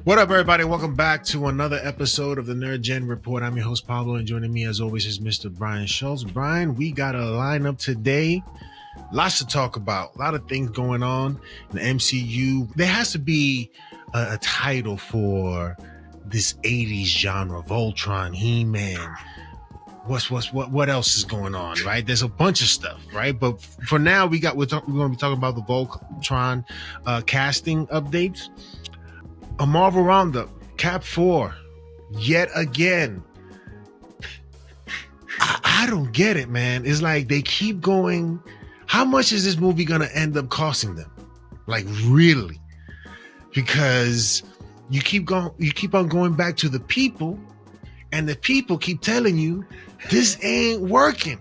What up, everybody? Welcome back to another episode of the Nerd Gen Report. I'm your host, Pablo, and joining me, as always, is Mr. Brian Schultz. Brian, we got a lineup today. Lots to talk about. A lot of things going on in the MCU. There has to be a title for this 80s genre. Voltron, He-Man. What else is going on, right? There's a bunch of stuff, right? But for now, we're going to be talking about the Voltron casting updates. A Marvel Roundup, Cap 4, yet again. I don't get it, man. It's like they keep going. How much is this movie going to end up costing them? Like, really? Because you keep on going back to the people, and the people keep telling you this ain't working.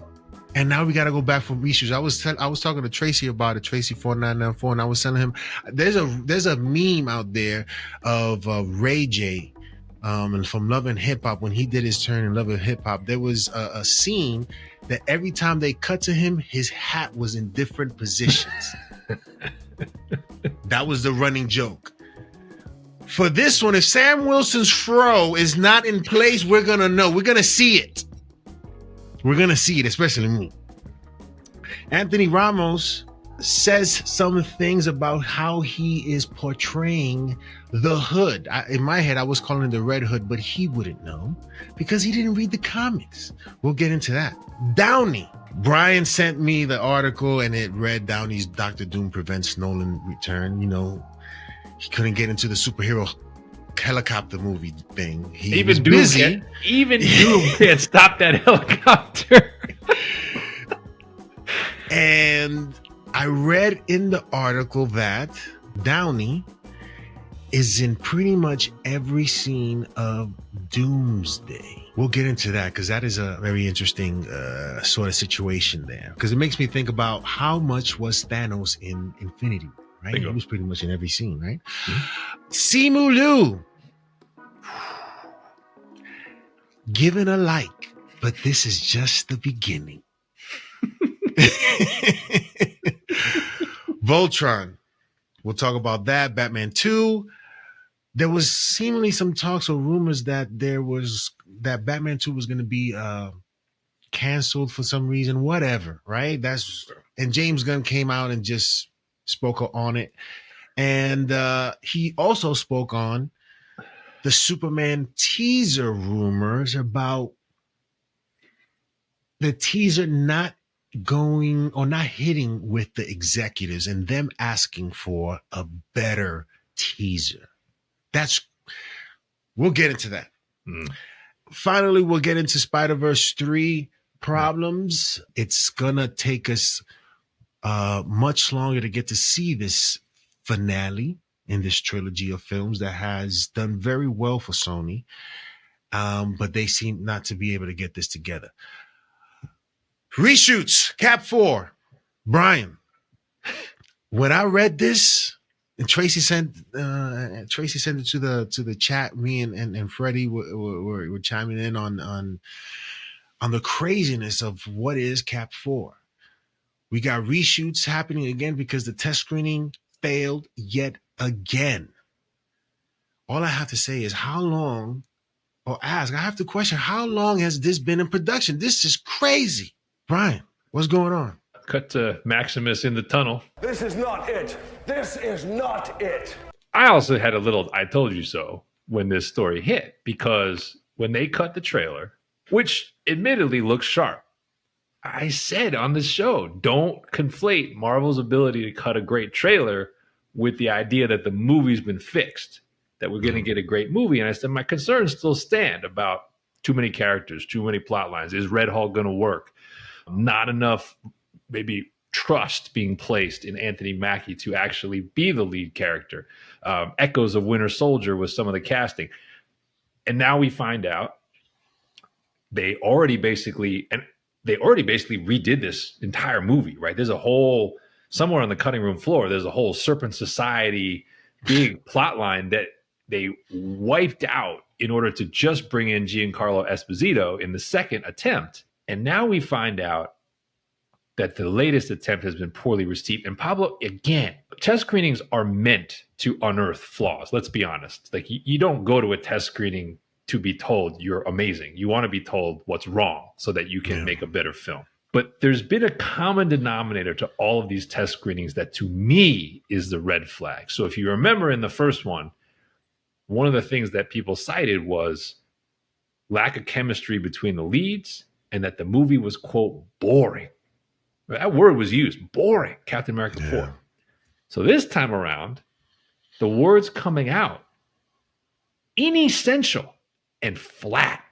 And now we got to go back for reshoots. I was talking to Tracy about it, Tracy 4994, and I was telling him there's a meme out there of Ray J and from Love and Hip Hop when he did his turn in Love and Hip Hop. There was a scene that every time they cut to him, his hat was in different positions. That was the running joke. For this one, if Sam Wilson's fro is not in place, we're gonna know. We're gonna see it. We're going to see it, especially me. Anthony Ramos says some things about how he is portraying the Hood. In my head, I was calling it the Red Hood, but he wouldn't know because he didn't read the comics. We'll get into that. Downey. Brian sent me the article and it read Downey's Dr. Doom prevents Nolan return. You know, he couldn't get into the superhero helicopter movie thing. Even Doom can't stop that helicopter. And I read in the article that Downey is in pretty much every scene of Doomsday. We'll get into that because that is a very interesting sort of situation there. Because it makes me think about how much was Thanos in Infinity War. Right? He was pretty much in every scene, right? Mm-hmm. Simu Liu. Given a like, but this is just the beginning. Voltron. We'll talk about that. Batman 2. There was seemingly some talks or rumors that Batman 2 was going to be canceled for some reason, whatever, right? And James Gunn came out and just spoke on it. And he also spoke on the Superman teaser rumors about the teaser not going or not hitting with the executives and them asking for a better teaser. We'll get into that. Finally, we'll get into Spiderverse 3 problems. It's gonna take us much longer to get to see this finale in this trilogy of films that has done very well for Sony, but they seem not to be able to get this together. Reshoots, Cap 4. Brian, when I read this, and Tracy sent it to the chat, me and Freddie were chiming in on the craziness of what is Cap 4. We got reshoots happening again because the test screening failed yet again. All I have to say is I have to question, how long has this been in production? This is crazy. Brian, what's going on? Cut to Maximus in the tunnel. This is not it. This is not it. I also had a little I told you so when this story hit, because when they cut the trailer, which admittedly looks sharp, I said on the show, don't conflate Marvel's ability to cut a great trailer with the idea that the movie's been fixed, that we're going to get a great movie. And I said, my concerns still stand about too many characters, too many plot lines. Is Red Hulk going to work? Not enough, maybe, trust being placed in Anthony Mackie to actually be the lead character. Echoes of Winter Soldier with some of the casting. And now we find out they already basically redid this entire movie, right? There's a whole, somewhere on the cutting room floor, there's a whole Serpent Society big plot line that they wiped out in order to just bring in Giancarlo Esposito in the second attempt. And now we find out that the latest attempt has been poorly received. And Pablo, again, test screenings are meant to unearth flaws. Let's be honest. Like you don't go to a test screening to be told you're amazing. You want to be told what's wrong so that you can make a better film. But there's been a common denominator to all of these test screenings that to me is the red flag. So if you remember in the first one of the things that people cited was lack of chemistry between the leads and that the movie was, quote, boring. That word was used, boring, Captain America 4. So this time around, the words coming out, inessential and flat,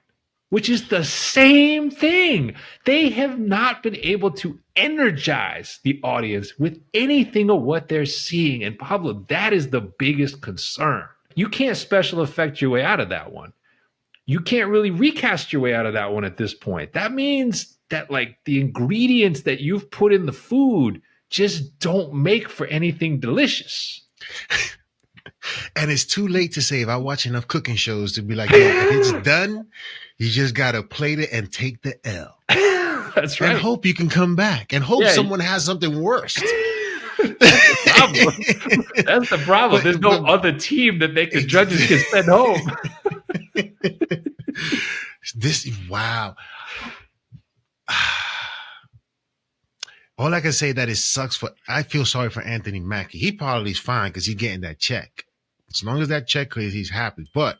which is the same thing. They have not been able to energize the audience with anything of what they're seeing. And Pablo, that is the biggest concern. You can't special effect your way out of that one. You can't really recast your way out of that one at this point. That means that like the ingredients that you've put in the food just don't make for anything delicious. And it's too late to say, if I watch enough cooking shows to be like, yo, if it's done, you just got to plate it and take the L. That's right. And hope you can come back and hope someone has something worse. That's the problem. There's no other team that the judges can send home. Wow. All I can say that it sucks I feel sorry for Anthony Mackie. He probably is fine because he's getting that check. As long as that check clears, he's happy. But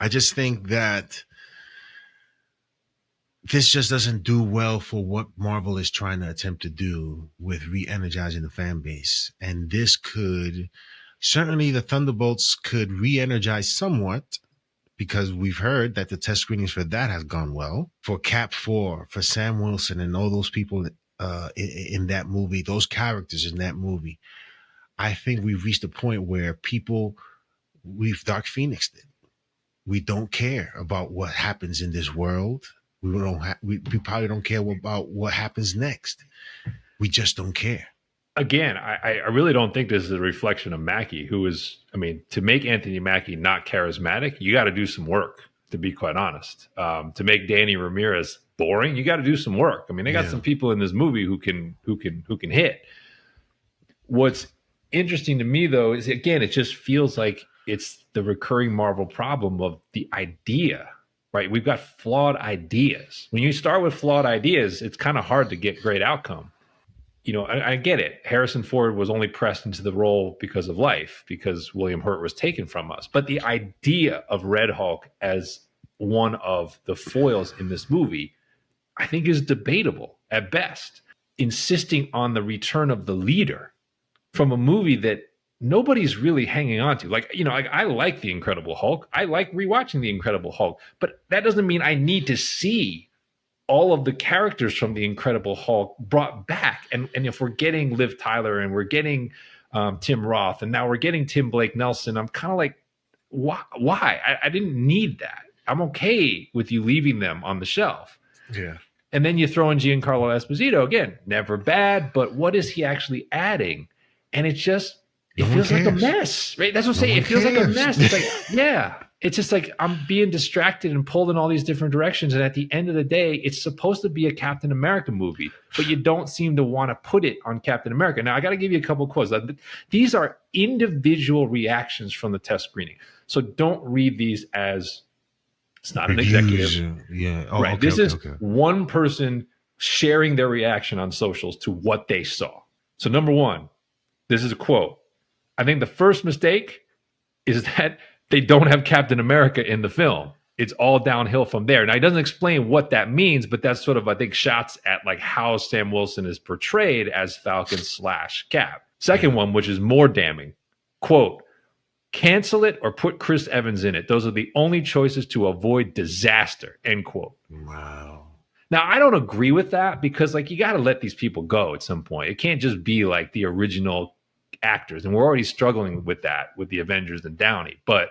I just think that this just doesn't do well for what Marvel is trying to attempt to do with re-energizing the fan base. And this could, certainly the Thunderbolts could re-energize somewhat, because we've heard that the test screenings for that has gone well. For Cap 4, for Sam Wilson and all those people in that movie, those characters in that movie, I think we've reached a point where we've Dark Phoenixed it. We don't care about what happens in this world. We probably don't care about what happens next. We just don't care. Again, I really don't think this is a reflection of Mackie, who is, to make Anthony Mackie not charismatic, you got to do some work, to be quite honest. To make Danny Ramirez boring, you got to do some work. They got some people in this movie who can hit. What's interesting to me, though, is, again, it just feels like it's the recurring Marvel problem of the idea, right? We've got flawed ideas. When you start with flawed ideas, it's kind of hard to get great outcome. I get it. Harrison Ford was only pressed into the role because of life, because William Hurt was taken from us. But the idea of Red Hulk as one of the foils in this movie, I think, is debatable at best. Insisting on the return of the leader from a movie that nobody's really hanging on to. I like The Incredible Hulk. I like rewatching The Incredible Hulk. But that doesn't mean I need to see all of the characters from The Incredible Hulk brought back. And if we're getting Liv Tyler and we're getting Tim Roth and now we're getting Tim Blake Nelson, I'm kind of like, why? I didn't need that. I'm okay with you leaving them on the shelf. Yeah. And then you throw in Giancarlo Esposito, again, never bad, but what is he actually adding? And it feels like a mess, right? That's what I'm saying. It feels like a mess. It's like, it's just like I'm being distracted and pulled in all these different directions. And at the end of the day, it's supposed to be a Captain America movie, but you don't seem to want to put it on Captain America. Now, I got to give you a couple of quotes. These are individual reactions from the test screening. So don't read these as it's not an executive. Yeah. Right. This is one person sharing their reaction on socials to what they saw. So number one, this is a quote. I think the first mistake is that they don't have Captain America in the film. It's all downhill from there. Now, he doesn't explain what that means, but that's sort of, I think, shots at like how Sam Wilson is portrayed as Falcon/Cap. Second one, which is more damning, quote, cancel it or put Chris Evans in it. Those are the only choices to avoid disaster, end quote. Wow. Now, I don't agree with that because, you got to let these people go at some point. It can't just be like the original actors. And we're already struggling with that with the Avengers and Downey. But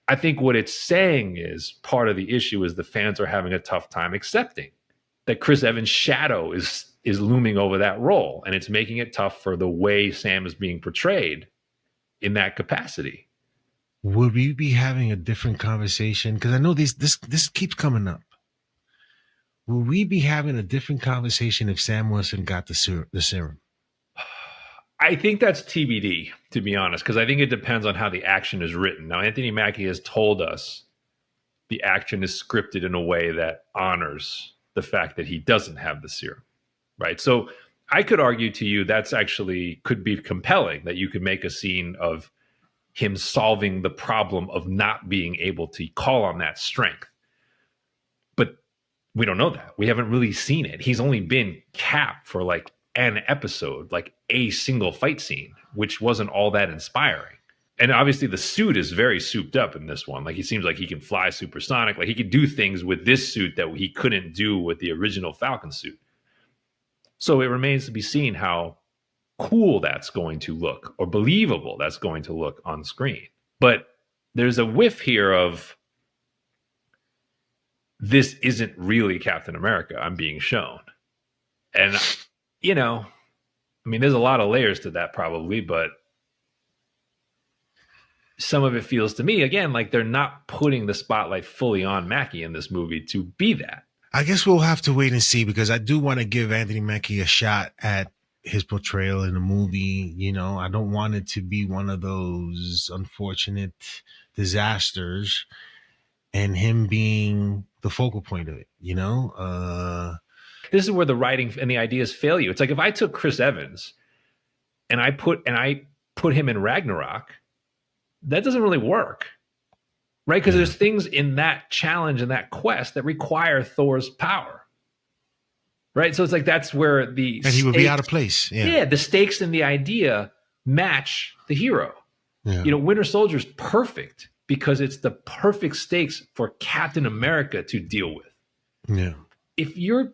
I think what it's saying is part of the issue is the fans are having a tough time accepting that Chris Evans' shadow is looming over that role. And it's making it tough for the way Sam is being portrayed in that capacity. Would we be having a different conversation? Because I know this keeps coming up. Will we be having a different conversation if Sam Wilson got the serum? I think that's TBD, to be honest, because I think it depends on how the action is written. Now, Anthony Mackie has told us the action is scripted in a way that honors the fact that he doesn't have the serum, right? So I could argue to you that's actually could be compelling, that you could make a scene of him solving the problem of not being able to call on that strength. But we don't know that. We haven't really seen it. He's only been Cap for like an episode, like a single fight scene, which wasn't all that inspiring. And obviously the suit is very souped up in this one. Like, he seems like he can fly supersonic. Like, he could do things with this suit that he couldn't do with the original Falcon suit. So it remains to be seen how cool that's going to look, or believable that's going to look on screen. But there's a whiff here of, this isn't really Captain America I'm being shown. And, you know, I mean, there's a lot of layers to that probably, but some of it feels to me, again, like they're not putting the spotlight fully on Mackie in this movie to be that. I guess we'll have to wait and see, because I do want to give Anthony Mackie a shot at his portrayal in the movie. You know, I don't want it to be one of those unfortunate disasters and him being the focal point of it, you know? This is where the writing and the ideas fail you. It's like if I took Chris Evans and I put him in Ragnarok, that doesn't really work, right? Because there's things in that challenge and that quest that require Thor's power, right? So it's like that's where and he would be out of place. Yeah, the stakes and the idea match the hero. Yeah. You know, Winter Soldier's perfect because it's the perfect stakes for Captain America to deal with. Yeah. If you're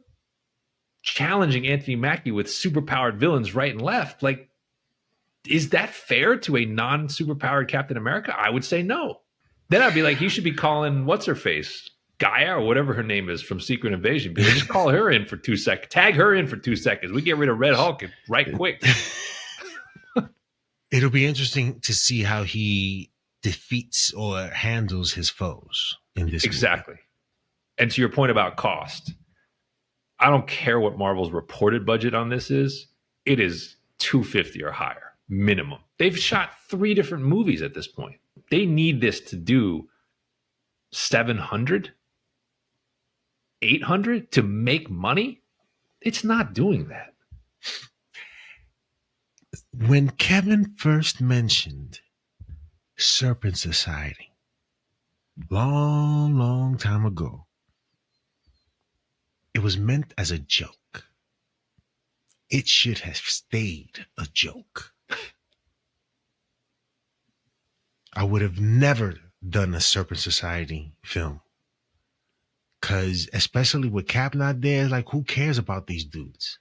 challenging Anthony Mackie with superpowered villains right and left, like, is that fair to a non-superpowered Captain America? I would say no. Then I'd be like, he should be calling what's-her-face, Gaia or whatever her name is from Secret Invasion. Just call her in for 2 seconds. Tag her in for 2 seconds. We get rid of Red Hulk right quick. It'll be interesting to see how he defeats or handles his foes in this Exactly. movie. And to your point about cost, I don't care what Marvel's reported budget on this is. It is $250 or higher. Minimum. They've shot 3 different movies at this point. They need this to do 700, 800 to make money. It's not doing that. When Kevin first mentioned Serpent Society, long time ago, it was meant as a joke. It should have stayed a joke. I would have never done a Serpent Society film. Because especially with Cap not there, like, who cares about these dudes?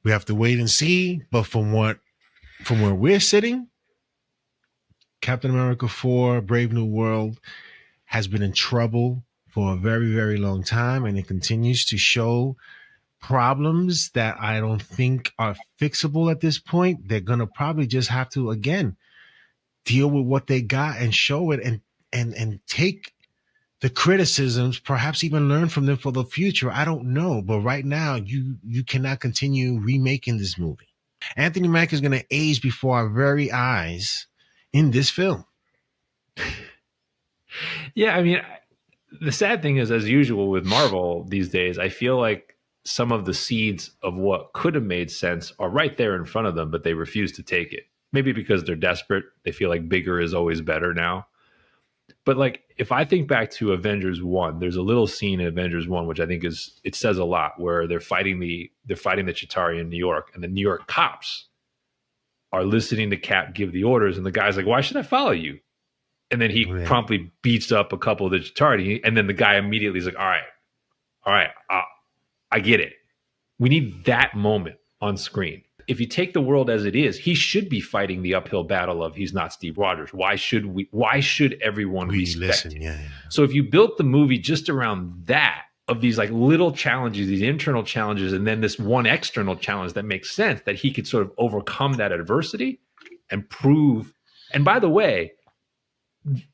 We have to wait and see. But from where we're sitting, Captain America 4, Brave New World, has been in trouble for a very, very long time. And it continues to show problems that I don't think are fixable at this point. They're going to probably just have to, again, deal with what they got and show it and take the criticisms, perhaps even learn from them for the future. I don't know. But right now, you cannot continue remaking this movie. Anthony Mackie is going to age before our very eyes in this film. Yeah, I mean, the sad thing is, as usual with Marvel these days, I feel like some of the seeds of what could have made sense are right there in front of them, but they refuse to take it. Maybe because they're desperate. They feel like bigger is always better now. But like, if I think back to Avengers 1, there's a little scene in Avengers 1, which I think it says a lot, where they're fighting the Chitauri in New York, and the New York cops are listening to Cap give the orders, and the guy's like, "Why should I follow you?" And then he promptly beats up a couple of the Chitauri, and then the guy immediately is like, all right, I get it. We need that moment on screen. If you take the world as it is, he should be fighting the uphill battle of he's not Steve Rogers. Why should everyone respect him? Yeah. So if you built the movie just around that, of these like little challenges, these internal challenges, and then this one external challenge that makes sense, that he could sort of overcome that adversity and prove. And by the way,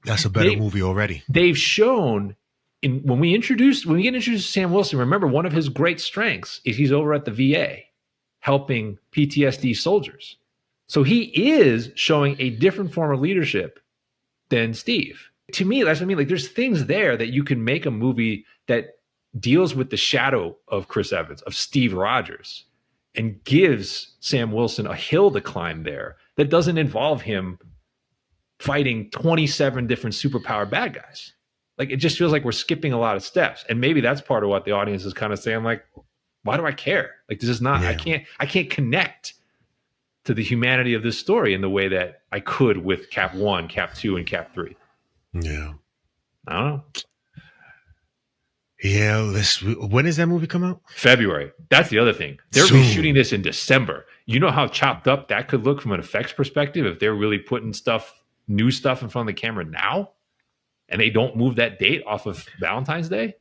that's a better movie already. They've shown when we get introduced to Sam Wilson, remember one of his great strengths is he's over at the VA helping PTSD soldiers. So he is showing a different form of leadership than Steve. To me, that's what I mean. Like, there's things there that you can make a movie that deals with the shadow of Chris Evans, of Steve Rogers, and gives Sam Wilson a hill to climb there that doesn't involve him fighting 27 different superpowered bad guys. Like, it just feels like we're skipping a lot of steps. And maybe that's part of what the audience is kind of saying, like, why do I care? Like, this is not, I can't connect to the humanity of this story in the way that I could with Cap 1, Cap 2, and Cap 3. Yeah. I don't know. Yeah, when does that movie come out? February. That's the other thing. They're reshooting this in December. You know how chopped up that could look from an effects perspective if they're really putting new stuff in front of the camera now, and they don't move that date off of Valentine's Day?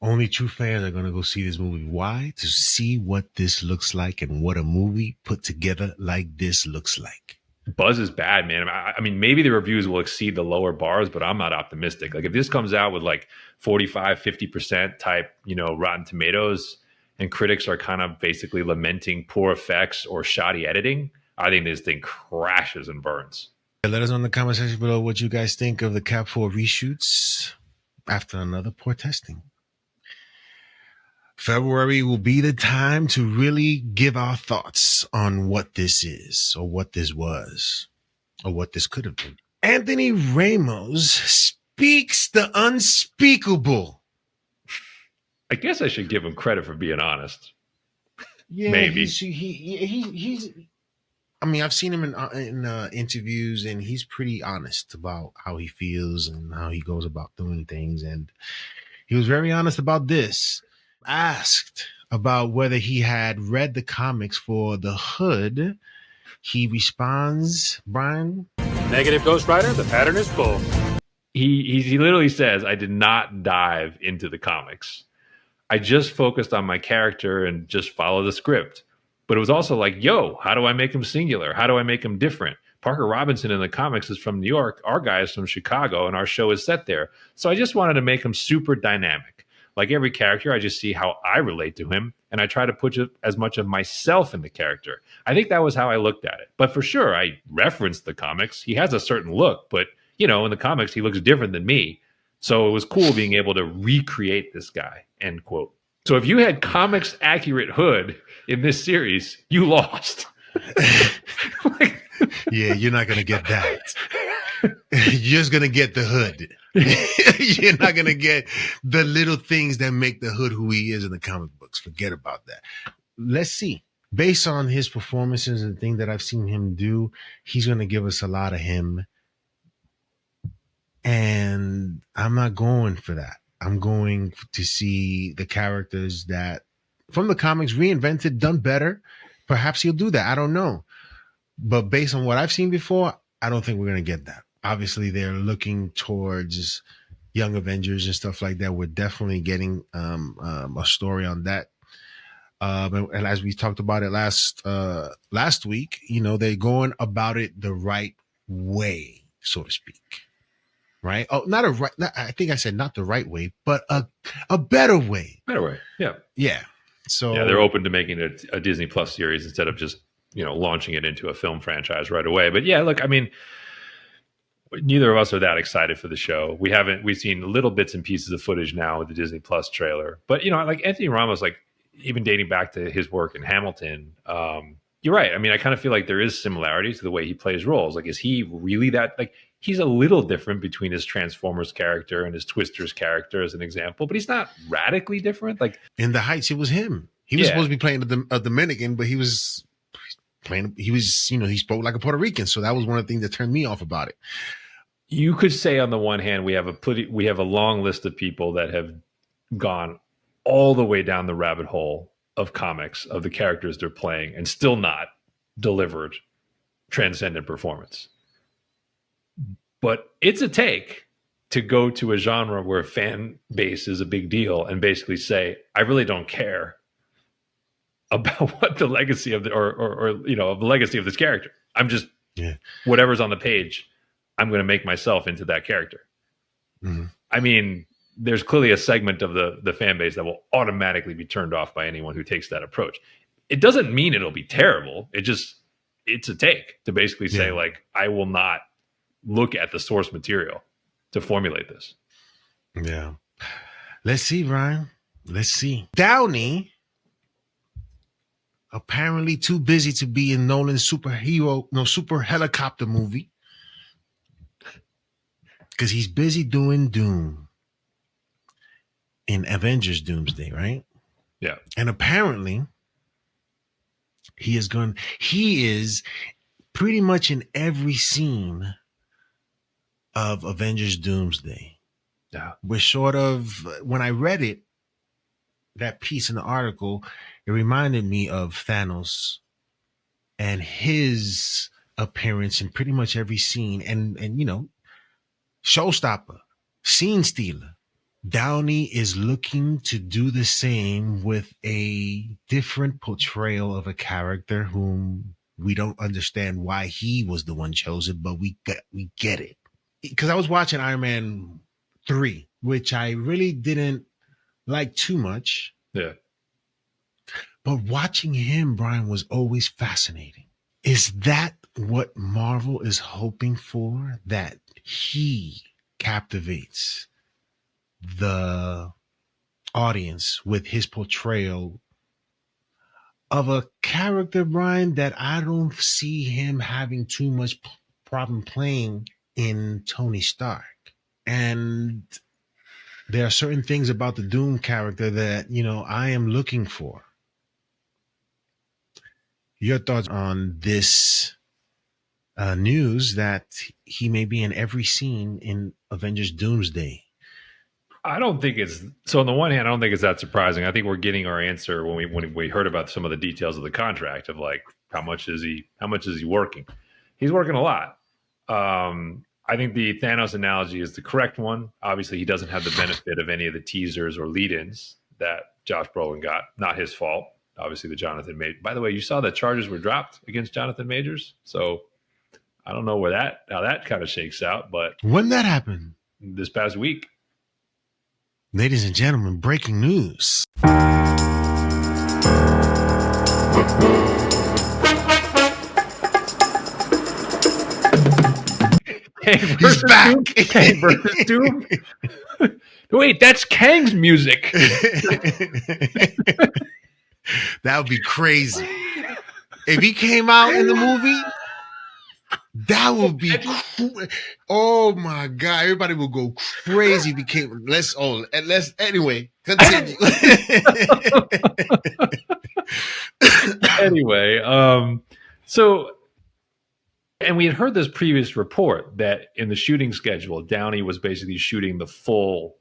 Only true fans are going to go see this movie. Why? To see what this looks like and what a movie put together like this looks like. Buzz is bad, man. I mean, maybe the reviews will exceed the lower bars, but I'm not optimistic. Like, if this comes out with like 45, 50% type, Rotten Tomatoes, and critics are kind of basically lamenting poor effects or shoddy editing, I think this thing crashes and burns. Let us know in the comment section below what you guys think of the Cap 4 reshoots after another poor testing. February will be the time to really give our thoughts on what this is, or what this was, or what this could have been. Anthony Ramos speaks the unspeakable. I guess I should give him credit for being honest. Yeah, maybe he's. I mean, I've seen him in interviews, and he's pretty honest about how he feels and how he goes about doing things. And he was very honest about this. Asked about whether he had read the comics for The Hood, he responds, Brian? Negative, Ghost Rider, the pattern is full. He literally says, I did not dive into the comics. I just focused on my character and just follow the script. But it was also like, yo, how do I make him singular? How do I make him different? Parker Robinson in the comics is from New York. Our guy is from Chicago, and our show is set there. So I just wanted to make him super dynamic. Like every character, I just see how I relate to him, and I try to put as much of myself in the character. I think that was how I looked at it. But for sure, I referenced the comics. He has a certain look, but, in the comics, he looks different than me. So it was cool being able to recreate this guy, end quote. So if you had comics accurate Hood in this series, you lost. Yeah, you're not going to get that. You're just going to get the Hood. You're not going to get the little things that make the Hood who he is in the comic books. Forget about that. Let's see. Based on his performances and things that I've seen him do, he's going to give us a lot of him. And I'm not going for that. I'm going to see the characters that from the comics reinvented, done better. Perhaps he'll do that. I don't know. But based on what I've seen before, I don't think we're going to get that. Obviously, they're looking towards Young Avengers and stuff like that. We're definitely getting a story on that. And as we talked about it last week, they're going about it the right way, so to speak. Right? Oh, I think I said not the right way, but a better way. Better way. Yeah. Yeah. So yeah, they're open to making it a Disney Plus series instead of just, launching it into a film franchise right away. But yeah, look, I mean, neither of us are that excited for the show. We've seen little bits and pieces of footage now with the Disney Plus trailer. But, like Anthony Ramos, like even dating back to his work in Hamilton, you're right. I mean, I kind of feel like there is similarities to the way he plays roles. Like, is he really that, like, he's a little different between his Transformers character and his Twisters character as an example, but he's not radically different. Like in The Heights, it was him. He was supposed to be playing a Dominican, but he was playing, he spoke like a Puerto Rican. So that was one of the things that turned me off about it. You could say on the one hand, we have a long list of people that have gone all the way down the rabbit hole of comics, of the characters they're playing, and still not delivered transcendent performance. But it's a take to go to a genre where fan base is a big deal and basically say, I really don't care about what the legacy of the the legacy of this character. I'm just whatever's on the page, I'm going to make myself into that character. Mm-hmm. I mean, there's clearly a segment of the fan base that will automatically be turned off by anyone who takes that approach. It doesn't mean it'll be terrible. It's a take to basically say, like, I will not look at the source material to formulate this. Yeah. Let's see, Brian. Let's see. Downey, apparently too busy to be in Nolan's super helicopter movie, because he's busy doing Doom in Avengers Doomsday, right? Yeah. And apparently he is pretty much in every scene of Avengers Doomsday. Yeah. We're sort of, when I read it, that piece in the article, it reminded me of Thanos and his appearance in pretty much every scene, and you know, showstopper, scene stealer. Downey is looking to do the same with a different portrayal of a character whom we don't understand why he was the one chosen, but we get it. Because I was watching Iron Man 3, which I really didn't like too much. Yeah. But watching him, Brian, was always fascinating. Is that what Marvel is hoping for? That he captivates the audience with his portrayal of a character, Brian, that I don't see him having too much problem playing in Tony Stark. And there are certain things about the Doom character that, you know, I am looking for. Your thoughts on this news that he may be in every scene in Avengers Doomsday? I don't think it's so. On the one hand, I don't think it's that surprising. I think we're getting our answer when we heard about some of the details of the contract of like how much is he working? He's working a lot. I think the Thanos analogy is the correct one. Obviously, he doesn't have the benefit of any of the teasers or lead-ins that Josh Brolin got. Not his fault. Obviously, the Jonathan Majors. By the way, you saw that charges were dropped against Jonathan Majors. So I don't know how that kind of shakes out. But when that happened? This past week. Ladies and gentlemen, breaking news. He's back. Doom? Kang versus Doom? Wait, that's Kang's music. That would be crazy. If he came out in the movie, that would be oh my God, everybody will go crazy. Anyway, continue. Anyway, so, and we had heard this previous report that in the shooting schedule, Downey was basically shooting the full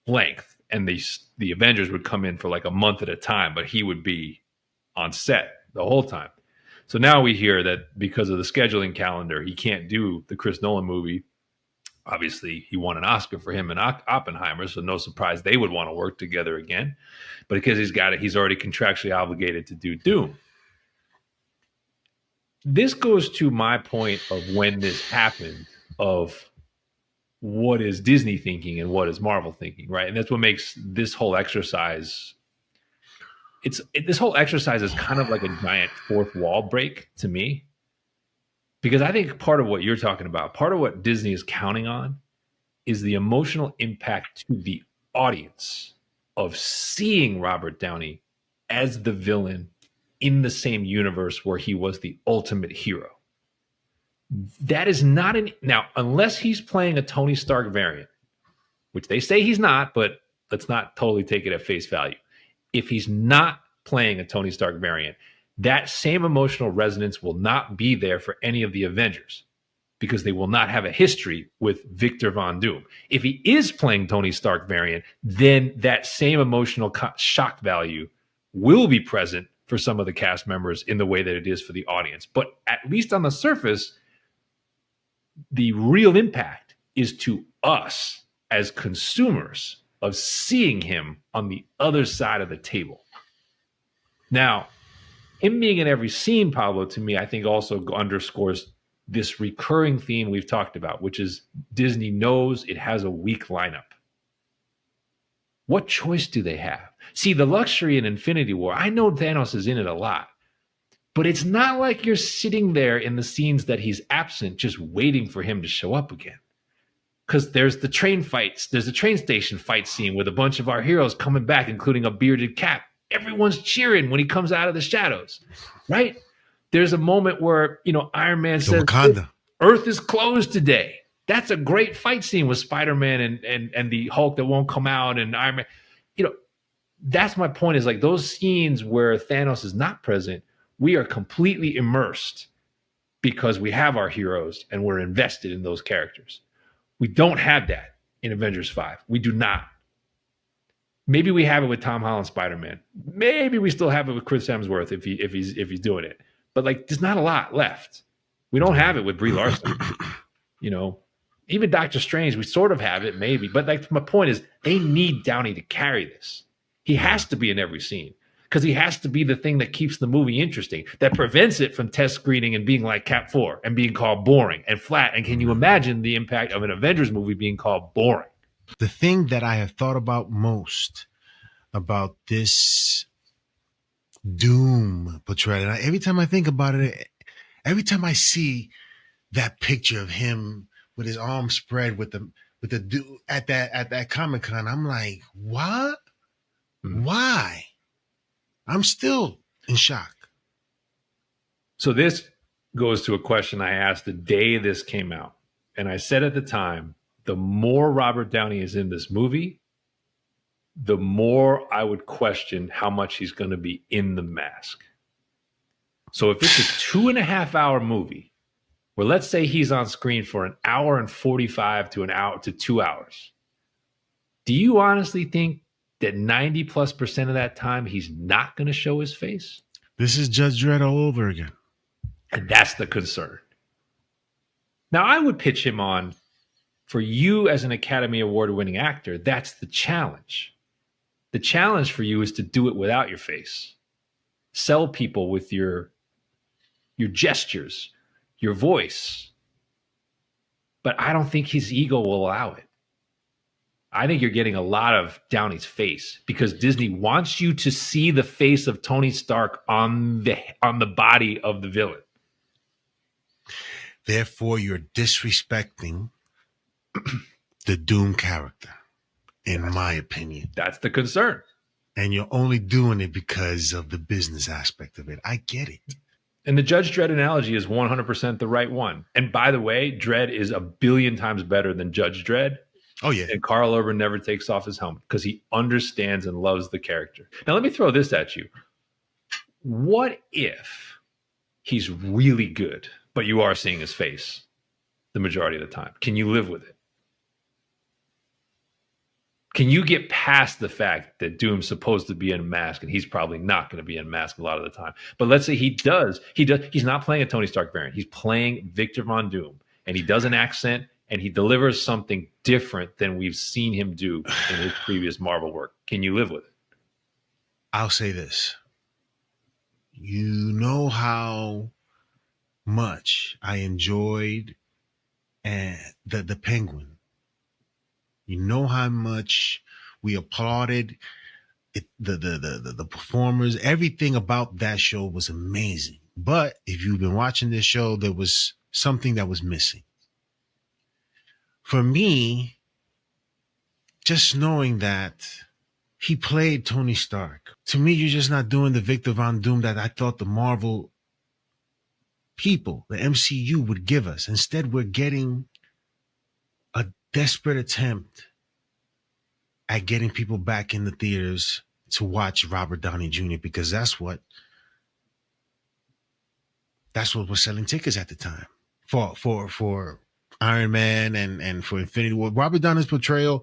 length, and the Avengers would come in for like a month at a time, but he would be on set the whole time. So now we hear that because of the scheduling calendar, he can't do the Chris Nolan movie. Obviously, he won an Oscar for him and Oppenheimer, so no surprise they would want to work together again. But because he's already contractually obligated to do Doom. This goes to my point of when this happened, of what is Disney thinking and what is Marvel thinking, right? And that's what makes this whole exercise... This whole exercise is kind of like a giant fourth wall break to me, because I think part of what you're talking about, part of what Disney is counting on, is the emotional impact to the audience of seeing Robert Downey as the villain in the same universe where he was the ultimate hero. That is not now, unless he's playing a Tony Stark variant, which they say he's not, but let's not totally take it at face value. If he's not playing a Tony Stark variant, that same emotional resonance will not be there for any of the Avengers, because they will not have a history with Victor Von Doom. If he is playing Tony Stark variant, then that same emotional shock value will be present for some of the cast members in the way that it is for the audience. But at least on the surface, the real impact is to us as consumers of seeing him on the other side of the table. Now, him being in every scene, Pablo, to me, I think also underscores this recurring theme we've talked about, which is Disney knows it has a weak lineup. What choice do they have? See, the luxury in Infinity War, I know Thanos is in it a lot, but it's not like you're sitting there in the scenes that he's absent, just waiting for him to show up again. Because there's the train fights. There's a train station fight scene with a bunch of our heroes coming back, including a bearded Cap. Everyone's cheering when he comes out of the shadows, right? There's a moment where, Iron Man says, Wakanda. Earth is closed today. That's a great fight scene with Spider-Man and the Hulk that won't come out and Iron Man. That's my point, is like those scenes where Thanos is not present, we are completely immersed because we have our heroes and we're invested in those characters. We don't have that in Avengers 5. We do not. Maybe we have it with Tom Holland Spider-Man. Maybe we still have it with Chris Hemsworth if he's doing it. But like, there's not a lot left. We don't have it with Brie Larson. Even Doctor Strange, we sort of have it, maybe. But like, my point is, they need Downey to carry this. He has to be in every scene because he has to be the thing that keeps the movie interesting, that prevents it from test screening and being like Cap 4 and being called boring and flat. And can you imagine the impact of an Avengers movie being called boring? The thing that I have thought about most about this Doom portrayal, and every time I think about it, every time I see that picture of him with his arms spread with the dude at that Comic-Con, I'm like, what? Why? I'm still in shock. So this goes to a question I asked the day this came out. And I said at the time, the more Robert Downey is in this movie, the more I would question how much he's going to be in the mask. So if it's a 2.5-hour movie, where let's say he's on screen for 1 hour and 45 to 1 hour to 2 hours, do you honestly think that 90+% of that time he's not going to show his face? This is Judge Dredd all over again. And that's the concern. Now, I would pitch him on, for you as an Academy Award-winning actor, that's the challenge. The challenge for you is to do it without your face. Sell people with your gestures, your voice. But I don't think his ego will allow it. I think you're getting a lot of Downey's face because Disney wants you to see the face of Tony Stark on the body of the villain. Therefore, you're disrespecting the Doom character, in my opinion. That's the concern. And you're only doing it because of the business aspect of it. I get it. And the Judge Dredd analogy is 100% the right one. And by the way, Dredd is 1 billion times better than Judge Dredd. Oh, yeah. And Karl Urban never takes off his helmet because he understands and loves the character. Now, let me throw this at you. What if he's really good, but you are seeing his face the majority of the time? Can you live with it? Can you get past the fact that Doom's supposed to be in a mask and he's probably not going to be in a mask a lot of the time? But let's say he does. He's not playing a Tony Stark variant. He's playing Victor Von Doom, and he does an accent and he delivers something different than we've seen him do in his previous Marvel work. Can you live with it? I'll say this. You know how much I enjoyed the Penguin. You know how much we applauded it, the performers. Everything about that show was amazing. But if you've been watching this show, there was something that was missing. For me, just knowing that he played Tony Stark, to me, you're just not doing the Victor Von Doom that I thought the Marvel people, the MCU, would give us. Instead, we're getting a desperate attempt at getting people back in the theaters to watch Robert Downey Jr. because that's what was selling tickets at the time for Iron Man and for Infinity War. Robert Downey's portrayal,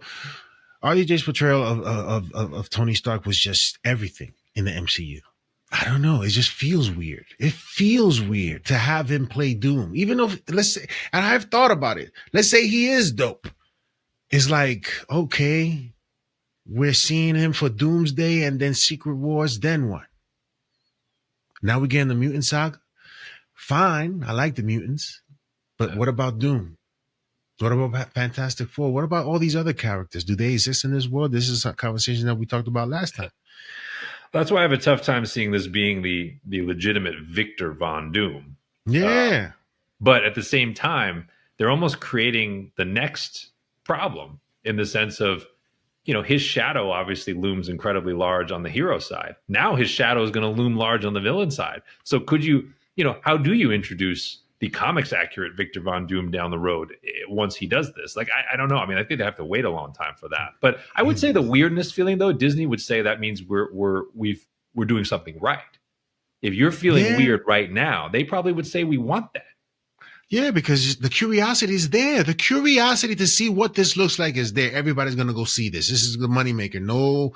RDJ's portrayal of Tony Stark was just everything in the MCU. I don't know. It just feels weird. It feels weird to have him play Doom, even though, let's say, and I've thought about it. Let's say he is dope. It's like, okay, we're seeing him for Doomsday and then Secret Wars. Then what? Now we're getting the Mutant Saga. Fine. I like the mutants, but what about Doom? What about Fantastic Four? What about all these other characters? Do they exist in this world? This is a conversation that we talked about last time. That's why I have a tough time seeing this being the legitimate Victor Von Doom. Yeah. But at the same time, they're almost creating the next problem in the sense of, his shadow obviously looms incredibly large on the hero side. Now his shadow is going to loom large on the villain side. So could you, how do you introduce the comics accurate Victor Von Doom down the road once he does this? Like, I don't know. I mean, I think they have to wait a long time for that. But I would say the weirdness feeling, though, Disney would say that means we're doing something right. If you're feeling weird right now, they probably would say we want that. Yeah, because the curiosity is there. The curiosity to see what this looks like is there. Everybody's going to go see this. This is the moneymaker. No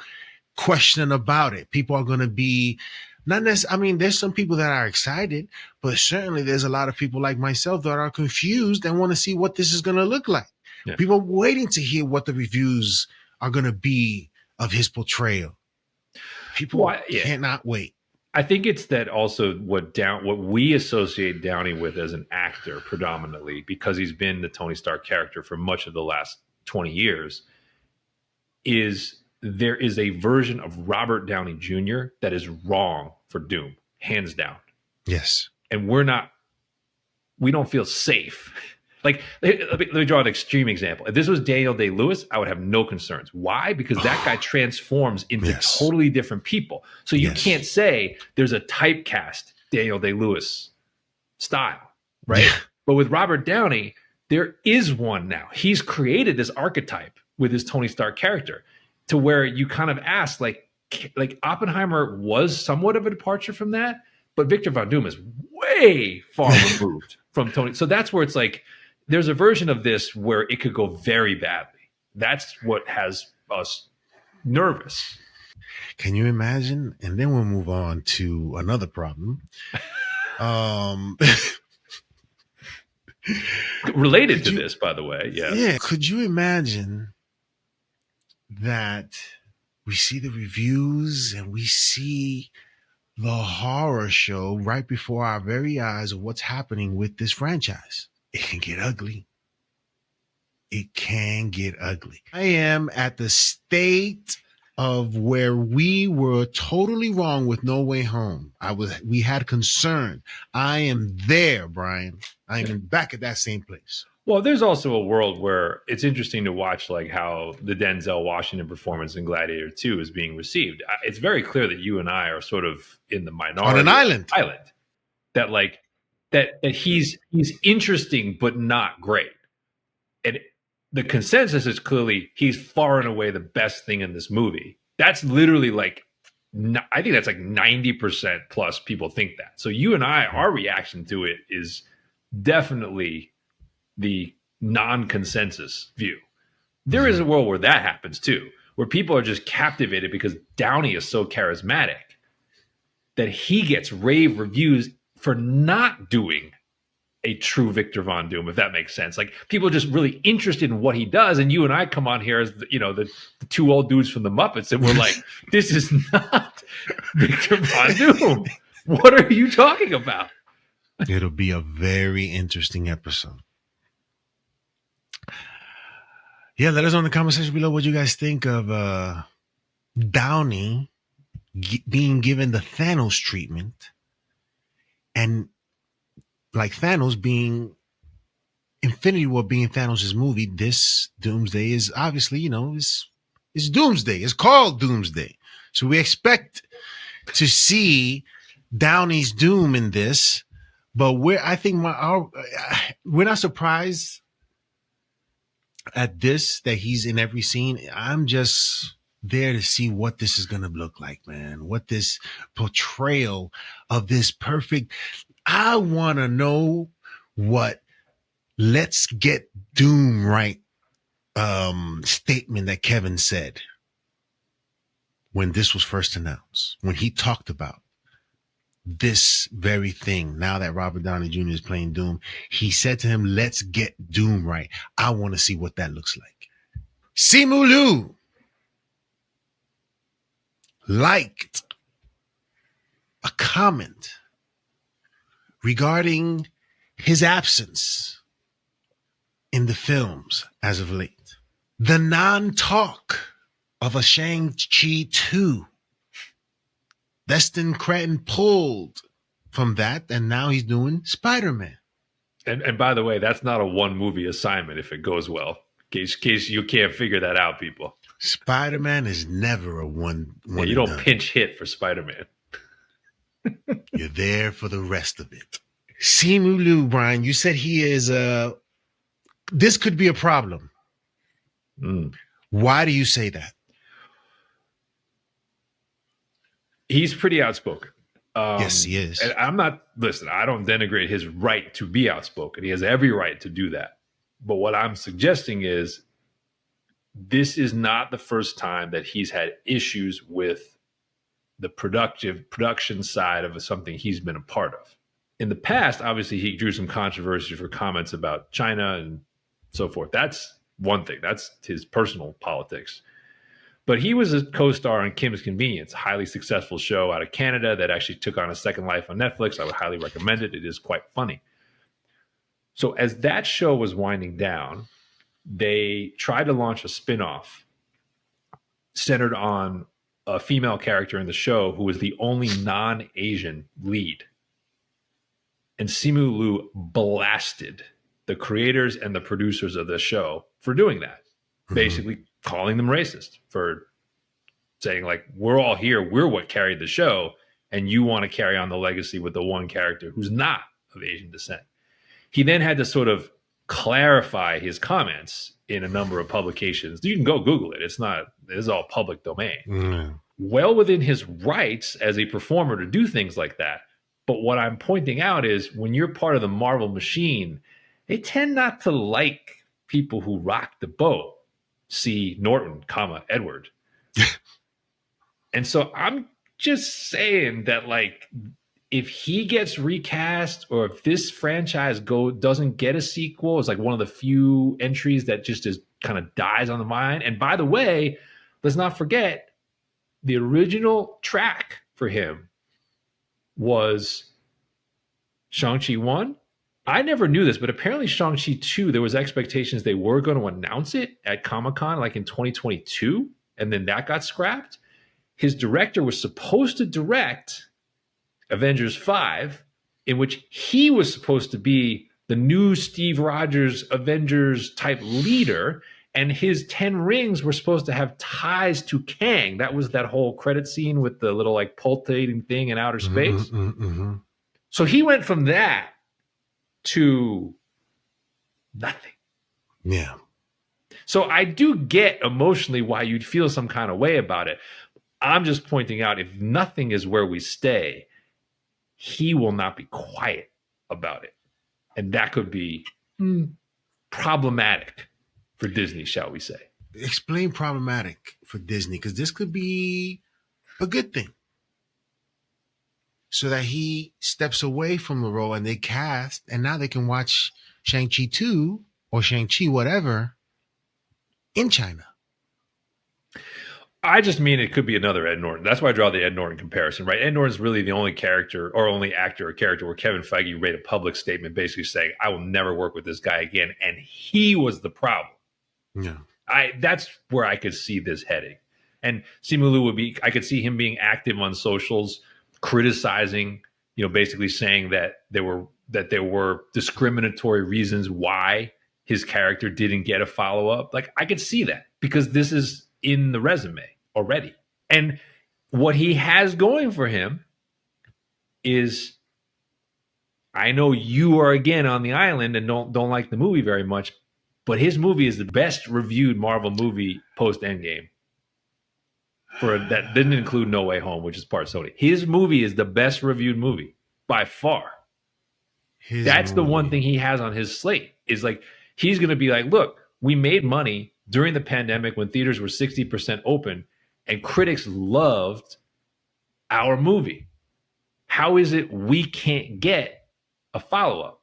question about it. People are going to be not necessarily. I mean, there's some people that are excited, but certainly there's a lot of people like myself that are confused and want to see what this is going to look like. Yeah. People are waiting to hear what the reviews are going to be of his portrayal. People cannot wait. I think it's that also what we associate Downey with as an actor predominantly, because he's been the Tony Stark character for much of the last 20 years, is there is a version of Robert Downey Jr. that is wrong for Doom, hands down. Yes. And we don't feel safe. Like, let me draw an extreme example. If this was Daniel Day-Lewis, I would have no concerns. Why? Because that guy transforms into totally different people. So you can't say there's a typecast Daniel Day-Lewis style, right? Yeah. But with Robert Downey, there is one now. He's created this archetype with his Tony Stark character to where you kind of ask, like Oppenheimer was somewhat of a departure from that, but Victor Von Doom is way far removed from Tony. So that's where it's like, there's a version of this where it could go very badly. That's what has us nervous. Can you imagine? And then we'll move on to another problem. Related to this, by the way. Yeah. Yeah. Could you imagine that we see the reviews and we see the horror show right before our very eyes of what's happening with this franchise? It can get ugly. It can get ugly. I am at the state of where we were totally wrong with No Way Home. We had concern. I am there, Brian. I am back at that same place. Well, there's also a world where it's interesting to watch, like how the Denzel Washington performance in Gladiator 2 is being received. It's very clear that you and I are sort of in the minority on an island. That he's interesting but not great. And the consensus is clearly he's far and away the best thing in this movie. That's literally I think that's like 90% plus people think that. So you and I, our reaction to it is definitely the non-consensus view. There is a world where that happens too, where people are just captivated because Downey is so charismatic that he gets rave reviews for not doing a true Victor Von Doom, if that makes sense. Like, people are just really interested in what he does, and you and I come on here as the two old dudes from the Muppets, and we're like, this is not Victor Von Doom. What are you talking about? It'll be a very interesting episode. Yeah, let us know in the comment section below what you guys think of Downey being given the Thanos treatment, and like Thanos being Infinity War being Thanos' movie. This Doomsday is obviously, it's Doomsday. It's called Doomsday. So we expect to see Downey's Doom in this, but we're not surprised at this, that he's in every scene. I'm just there to see what this is going to look like, man. What this portrayal of this perfect. I want to know what "let's get Doom right" statement that Kevin said when this was first announced, when he talked about this very thing. Now that Robert Downey Jr. is playing Doom, he said to him, "Let's get Doom right." I want to see what that looks like. Simu Liu liked a comment regarding his absence in the films as of late. The non-talk of a Shang-Chi 2. Destin Cretton pulled from that, and now he's doing Spider-Man. And by the way, that's not a one movie assignment if it goes well. In case you can't figure that out, people. Spider-Man is never a one Yeah, you don't pinch hit for Spider-Man. You're there for the rest of it. Simu Liu, Brian, you said he is this could be a problem. Why do you say that? He's pretty outspoken. Yes, he is. And I don't denigrate his right to be outspoken. He has every right to do that. But what I'm suggesting is this is not the first time that he's had issues with the production side of something he's been a part of. In the past, obviously, he drew some controversy for comments about China and so forth. That's one thing. That's his personal politics. But he was a co-star on Kim's Convenience, a highly successful show out of Canada that actually took on a second life on Netflix. I would highly recommend it. It is quite funny. So as that show was winding down, they tried to launch a spinoff centered on a female character in the show who was the only non-Asian lead. And Simu Liu blasted the creators and the producers of the show for doing that, basically calling them racist for saying, like, we're all here, we're what carried the show, and you want to carry on the legacy with the one character who's not of Asian descent. He then had to sort of clarify his comments in a number of publications. You can go Google it. This is all public domain. Well within his rights as a performer to do things like that. But what I'm pointing out is when you're part of the Marvel machine, they tend not to like people who rock the boat. See Norton, Edward. And so I'm just saying that, like, if he gets recast or if this franchise doesn't get a sequel, it's like one of the few entries that just is kind of dies on the vine. And by the way, let's not forget the original track for him was Shang-Chi 1. I never knew this, but apparently Shang-Chi 2, there was expectations they were going to announce it at Comic-Con like in 2022, and then that got scrapped. His director was supposed to direct Avengers 5, in which he was supposed to be the new Steve Rogers Avengers type leader, and his 10 rings were supposed to have ties to Kang. That was that whole credit scene with the little like pulsating thing in outer space. So he went from that to nothing. Yeah. So I do get emotionally why you'd feel some kind of way about it. I'm just pointing out, if nothing is where we stay, he will not be quiet about it. And that could be problematic for Disney, shall we say. Explain problematic for Disney, because this could be a good thing. So that he steps away from the role and they cast, and now they can watch Shang-Chi 2 or Shang-Chi whatever in China. I just mean it could be another Ed Norton. That's why I draw the Ed Norton comparison, right? Ed Norton's really the only character or only actor or character where Kevin Feige made a public statement basically saying, I will never work with this guy again. And he was the problem. Yeah. That's where I could see this heading. And Simu Liu I could see him being active on socials, criticizing, basically saying that there were discriminatory reasons why his character didn't get a follow-up. Like, I could see that because this is in the resume already. And what he has going for him is, I know you are again on the island and don't like the movie very much, but his movie is the best reviewed Marvel movie post Endgame. That didn't include No Way Home, which is part Sony. His movie is the best reviewed movie by far. That's the one thing he has on his slate, is like, he's going to be like, look, we made money during the pandemic when theaters were 60% open and critics loved our movie. How is it we can't get a follow-up?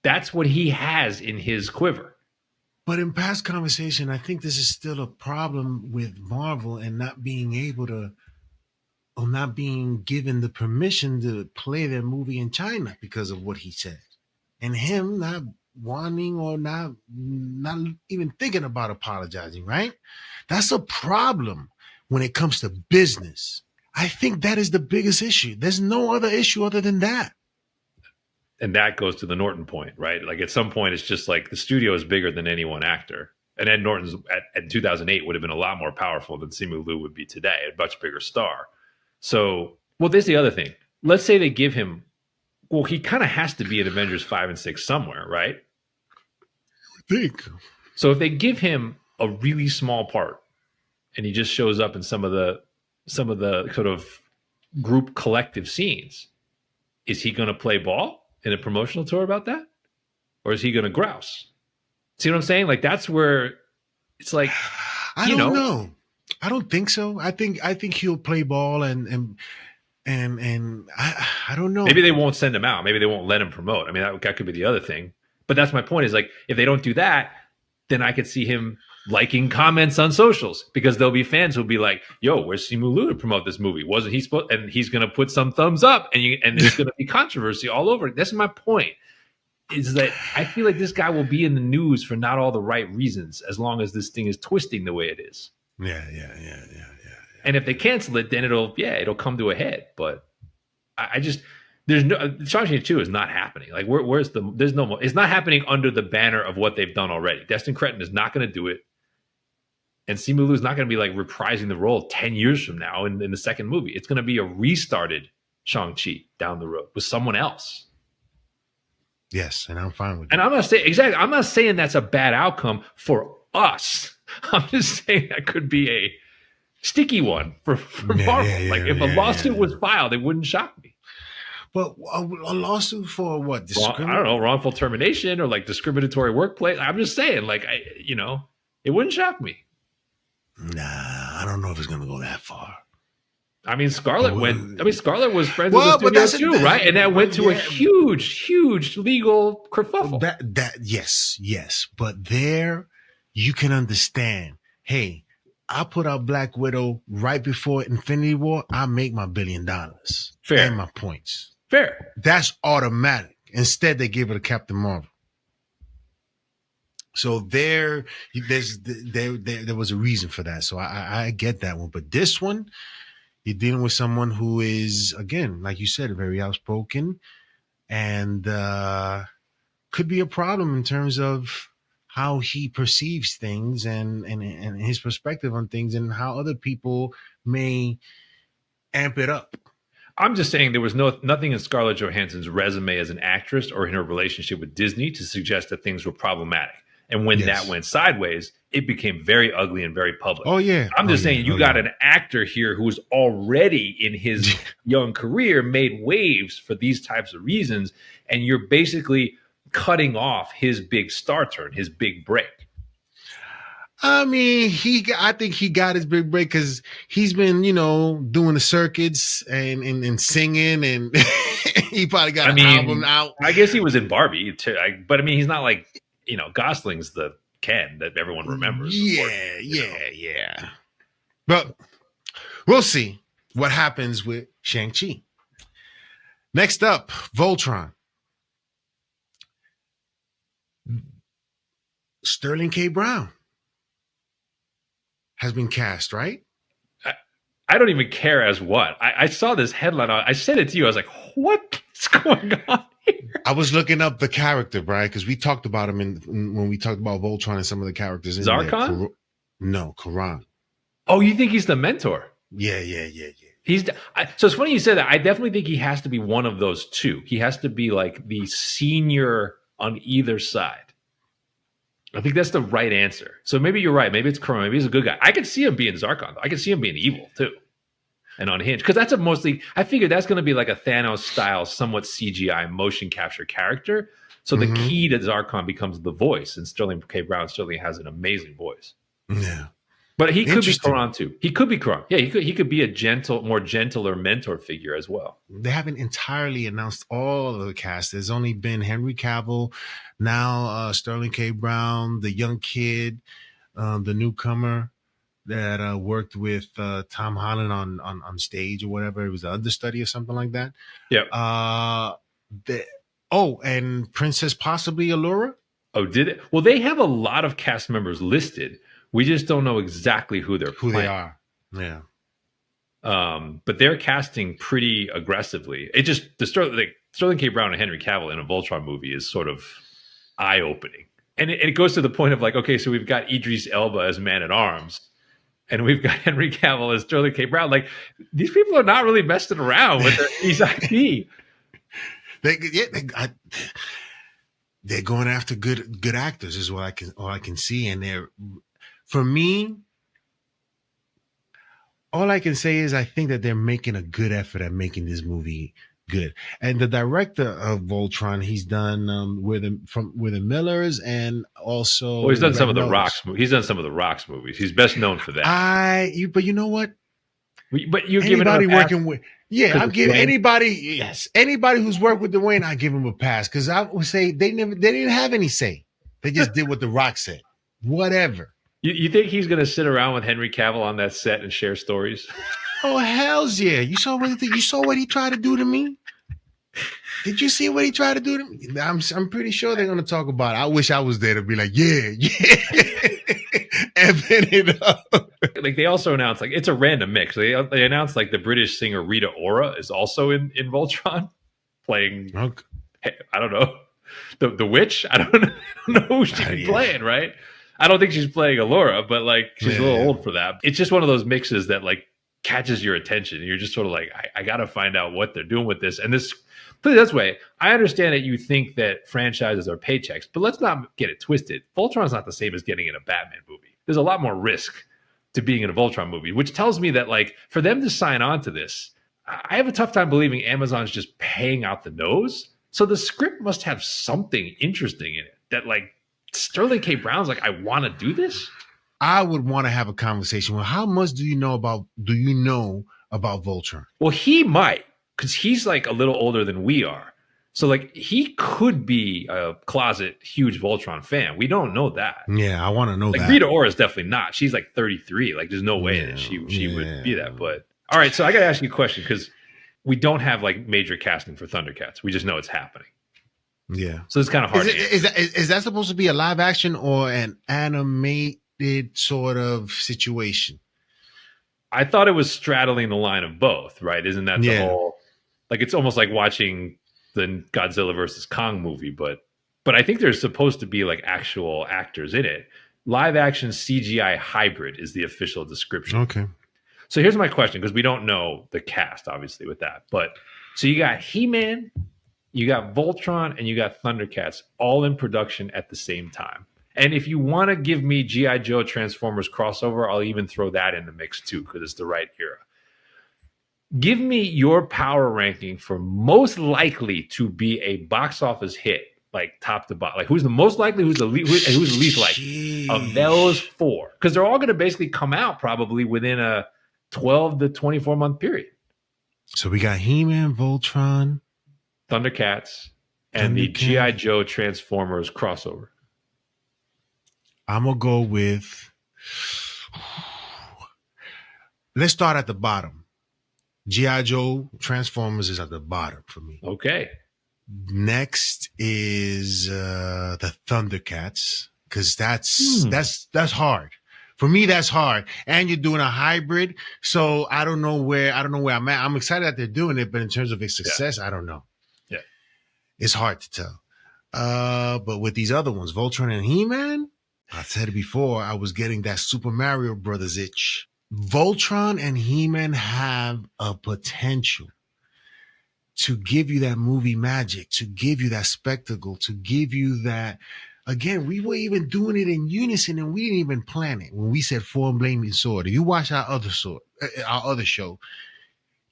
That's what he has in his quiver. But in past conversation, I think this is still a problem with Marvel and not being able to, or not being given the permission to play their movie in China because of what he said. And him not wanting or not even thinking about apologizing, right? That's a problem when it comes to business. I think that is the biggest issue. There's no other issue other than that. And that goes to the Norton point, right? Like at some point, it's just like the studio is bigger than any one actor. And Ed Norton's at 2008 would have been a lot more powerful than Simu Liu would be today, a much bigger star. So, well, there's the other thing. Let's say they give him, well, he kind of has to be in Avengers 5 and 6 somewhere, right? I think. So if they give him a really small part and he just shows up in some of the sort of group collective scenes, is he going to play ball in a promotional tour about that? Or is he going to grouse? See what I'm saying? Like that's where it's like, I don't know. I don't think so. I think he'll play ball and I don't know. Maybe they won't send him out. Maybe they won't let him promote. I mean, that could be the other thing. But that's my point is like, if they don't do that, then I could see him liking comments on socials because there'll be fans who'll be like, yo, where's Simu Liu to promote this movie? Wasn't he supposed? And he's going to put some thumbs up and there's going to be controversy all over it. That's my point is that I feel like this guy will be in the news for not all the right reasons as long as this thing is twisting the way it is. Yeah. And if they cancel it, then it'll come to a head. But I just there's no Shang-Chi 2 is not happening. Like there's no more. It's not happening under the banner of what they've done already. Destin Cretton is not going to do it, and Simu Liu is not going to be like reprising the role 10 years from now in the second movie. It's going to be a restarted Shang-Chi down the road with someone else. Yes, and I'm fine with that. And I'm not saying that's a bad outcome for us. I'm just saying that could be a sticky one for Marvel. If a lawsuit was filed, it wouldn't shock me. But a lawsuit for what? I don't know, wrongful termination or like discriminatory workplace. I'm just saying, like, it wouldn't shock me. Nah, I don't know if it's going to go that far. I mean, Scarlett was friends with the studio too, right? And that went to a huge legal kerfuffle. Yes. But there, you can understand, hey, I put out Black Widow right before Infinity War. I make my $1 billion. Fair. And my points. Fair. That's automatic. Instead, they gave it to Captain Marvel. So there was a reason for that. So I get that one. But this one, you're dealing with someone who is, again, like you said, very outspoken and could be a problem in terms of how he perceives things and his perspective on things and how other people may amp it up. I'm just saying there was nothing in Scarlett Johansson's resume as an actress or in her relationship with Disney to suggest that things were problematic. And when that went sideways, it became very ugly and very public. Oh, yeah. I'm just saying you got an actor here who's already in his young career made waves for these types of reasons. And you're basically cutting off his big star turn, his big break. I mean, I think he got his big break because he's been, doing the circuits and singing, and he probably got an album out. I guess he was in Barbie too, but I mean, he's not like Gosling's the Ken that everyone remembers. Yeah. But we'll see what happens with Shang-Chi. Next up, Voltron. Sterling K. Brown has been cast, right? I don't even care as what. I saw this headline. I said it to you. I was like, what is going on here? I was looking up the character, Brian, because we talked about him when we talked about Voltron and some of the characters in Zarkon? No, Karan. Oh, you think he's the mentor? Yeah. So it's funny you said that. I definitely think he has to be one of those two. He has to be like the senior on either side. I think that's the right answer. So maybe you're right. Maybe it's Karan. Maybe he's a good guy. I could see him being Zarkon. I could see him being evil too, and unhinged. Because that's I figured that's going to be like a Thanos style, somewhat CGI motion capture character. So the key to Zarkon becomes the voice, and Sterling K. Brown certainly has an amazing voice. Yeah. But he could be Karan too. He could be Karan. Yeah, he could be a more gentler mentor figure as well. They haven't entirely announced all of the cast. There's only been Henry Cavill, now Sterling K. Brown, the young kid, the newcomer that worked with Tom Holland on stage or whatever. It was the understudy or something like that. Yeah. And Princess possibly Allura. Oh, did it? Well, they have a lot of cast members listed. We just don't know exactly who they're Who playing. they are. Yeah. But they're casting pretty aggressively. It just Sterling K. Brown and Henry Cavill in a Voltron movie is sort of eye-opening, and it goes to the point of like, okay, so we've got Idris Elba as Man-at-Arms, and we've got Henry Cavill as Sterling K. Brown. Like, these people are not really messing around with these IP. They're going after good actors is what all I can see, and for me. All I can say is I think that they're making a good effort at making this movie good. And the director of Voltron, he's done with the Millers and also. Well, he's done some of the Ramos. Rocks. He's done some of the Rocks movies. He's best known for that. But you know what? But you're giving anybody him a pass working with. Yeah, I'm giving anybody who's worked with Dwayne, I give him a pass because I would say they didn't have any say. They just did what The Rock said. Whatever. You think he's going to sit around with Henry Cavill on that set and share stories? Oh, hells yeah. You saw what he tried to do to me? Did you see what he tried to do to me? I'm pretty sure they're going to talk about it. I wish I was there to be like, yeah. Evan it up. Like, they also announced, like, it's a random mix. They announced, like, the British singer Rita Ora is also in Voltron playing, okay. I don't know, the witch? I don't know who she's playing, right? I don't think she's playing Allura, but like she's a little old for that. It's just one of those mixes that like catches your attention. And you're just sort of like, I got to find out what they're doing with this. And this, put it this way, I understand that you think that franchises are paychecks, but let's not get it twisted. Voltron's not the same as getting in a Batman movie. There's a lot more risk to being in a Voltron movie, which tells me that like for them to sign on to this, I have a tough time believing Amazon's just paying out the nose. So the script must have something interesting in it that like, Sterling K. Brown's like, I want to do this. I would want to have a conversation. Well, how much do you know about Voltron? Well, he might, because he's like a little older than we are. So like he could be a closet huge Voltron fan. We don't know that. Yeah, I want to know that. Rita Ora is definitely not. She's like 33. Like there's no way that she would be that. But all right, so I got to ask you a question because we don't have like major casting for Thundercats. We just know it's happening. Yeah. So it's kind of hard. Is that supposed to be a live action or an animated sort of situation? I thought it was straddling the line of both, right? Isn't that the whole, like, it's almost like watching the Godzilla versus Kong movie, but I think there's supposed to be like actual actors in it. Live action CGI hybrid is the official description. Okay. So here's my question, because we don't know the cast, obviously, with that. But so you got He-Man, you got Voltron, and you got Thundercats all in production at the same time. And if you want to give me G.I. Joe Transformers crossover, I'll even throw that in the mix too, because it's the right era. Give me your power ranking for most likely to be a box office hit, like top to bottom. Like who's the most likely, who's the least likely of those four? Because they're all going to basically come out probably within a 12 to 24 month period. So we got He-Man, Voltron, Thundercats, and the G.I. Joe Transformers crossover. I'm going to go with, let's start at the bottom. G.I. Joe Transformers is at the bottom for me. Okay. Next is the Thundercats, because that's hard. For me, that's hard. And you're doing a hybrid. So I don't know where I'm at. I'm excited that they're doing it, but in terms of its success, I don't know. Yeah. It's hard to tell. But with these other ones, Voltron and He-Man, I said it before, I was getting that Super Mario Brothers itch. Voltron and He-Man have a potential to give you that movie magic, to give you that spectacle, to give you that. Again, we were even doing it in unison, and we didn't even plan it when we said Form Blaming Sword. If you watch our other show,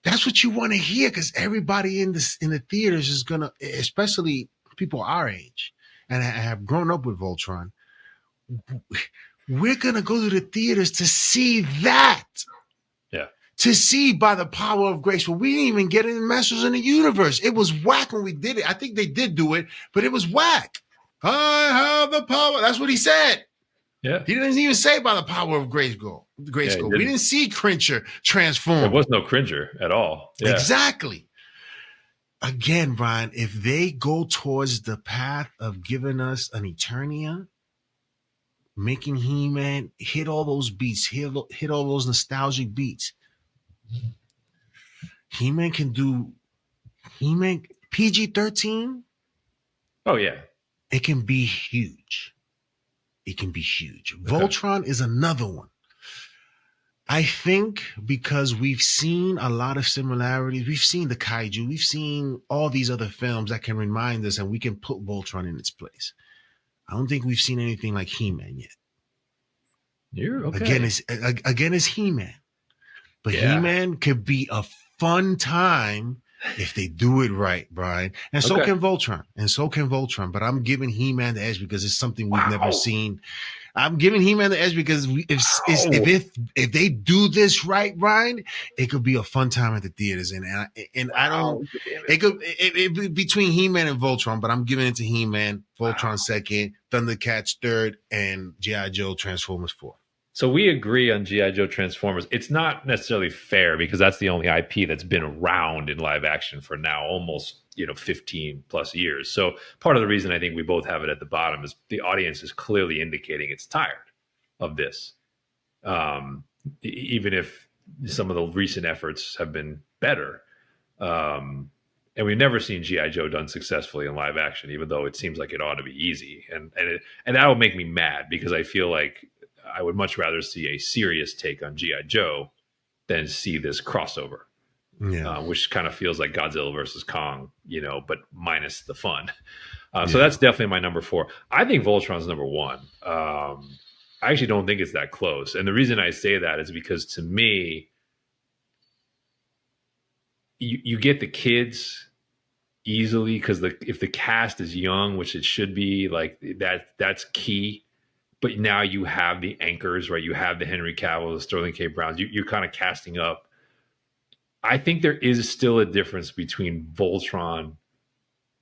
that's what you want to hear, because everybody in the theaters is gonna, especially people our age and have grown up with Voltron. We're gonna go to the theaters to see that. Yeah. To see By the Power of Grace. Well, we didn't even get it in Masters in the Universe. It was whack when we did it. I think they did do it, but it was whack. I have the power. That's what he said. Yeah. He didn't even say By the Power of Grace. We didn't see Cringer transform. There was no Cringer at all. Yeah. Exactly. again, Brian, if they go towards the path of giving us an Eternia, making He-Man hit all those beats, hit all those nostalgic beats, He-Man can do He-Man PG-13. Oh yeah. It can be huge. It can be huge. Okay. Voltron is another one. I think because we've seen a lot of similarities. We've seen the kaiju. We've seen all these other films that can remind us, and we can put Voltron in its place. I don't think we've seen anything like He-Man yet. You're okay. Again, it's He-Man. But Yeah. He-Man could be a fun time if they do it right, Brian. And so Okay. can Voltron. But I'm giving He-Man the edge because it's something we've never seen. I'm giving He-Man the edge because if they do this right, Brian, it could be a fun time at the theaters. And I don't. It could it between He-Man and Voltron, but I'm giving it to He-Man. Voltron second, Thundercats third, and G.I. Joe Transformers fourth. So we agree on G.I. Joe Transformers. It's not necessarily fair because that's the only IP that's been around in live action for now almost 15 plus years. So part of the reason I think we both have it at the bottom is the audience is clearly indicating it's tired of this. Even if some of the recent efforts have been better. And we've never seen G.I. Joe done successfully in live action, even though it seems like it ought to be easy. And that will make me mad because I feel like I would much rather see a serious take on G.I. Joe than see this crossover, which kind of feels like Godzilla versus Kong, but minus the fun. So that's definitely my number 4. I think Voltron's number 1. I actually don't think it's that close. And the reason I say that is because to me, you get the kids easily because if the cast is young, which it should be, like that's key. But now you have the anchors, right? You have the Henry Cavill, the Sterling K. Browns. You're kind of casting up. I think there is still a difference between Voltron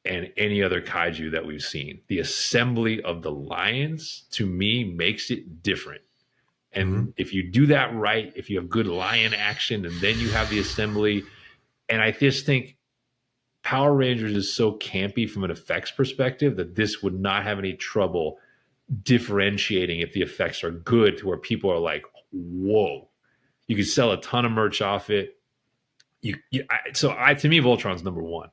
and any other kaiju that we've seen. The assembly of the lions, to me, makes it different. And if you do that right, if you have good lion action, and then you have the assembly, and I just think Power Rangers is so campy from an effects perspective that this would not have any trouble differentiating if the effects are good to where people are like, whoa, you could sell a ton of merch off it. To me, Voltron's number 1.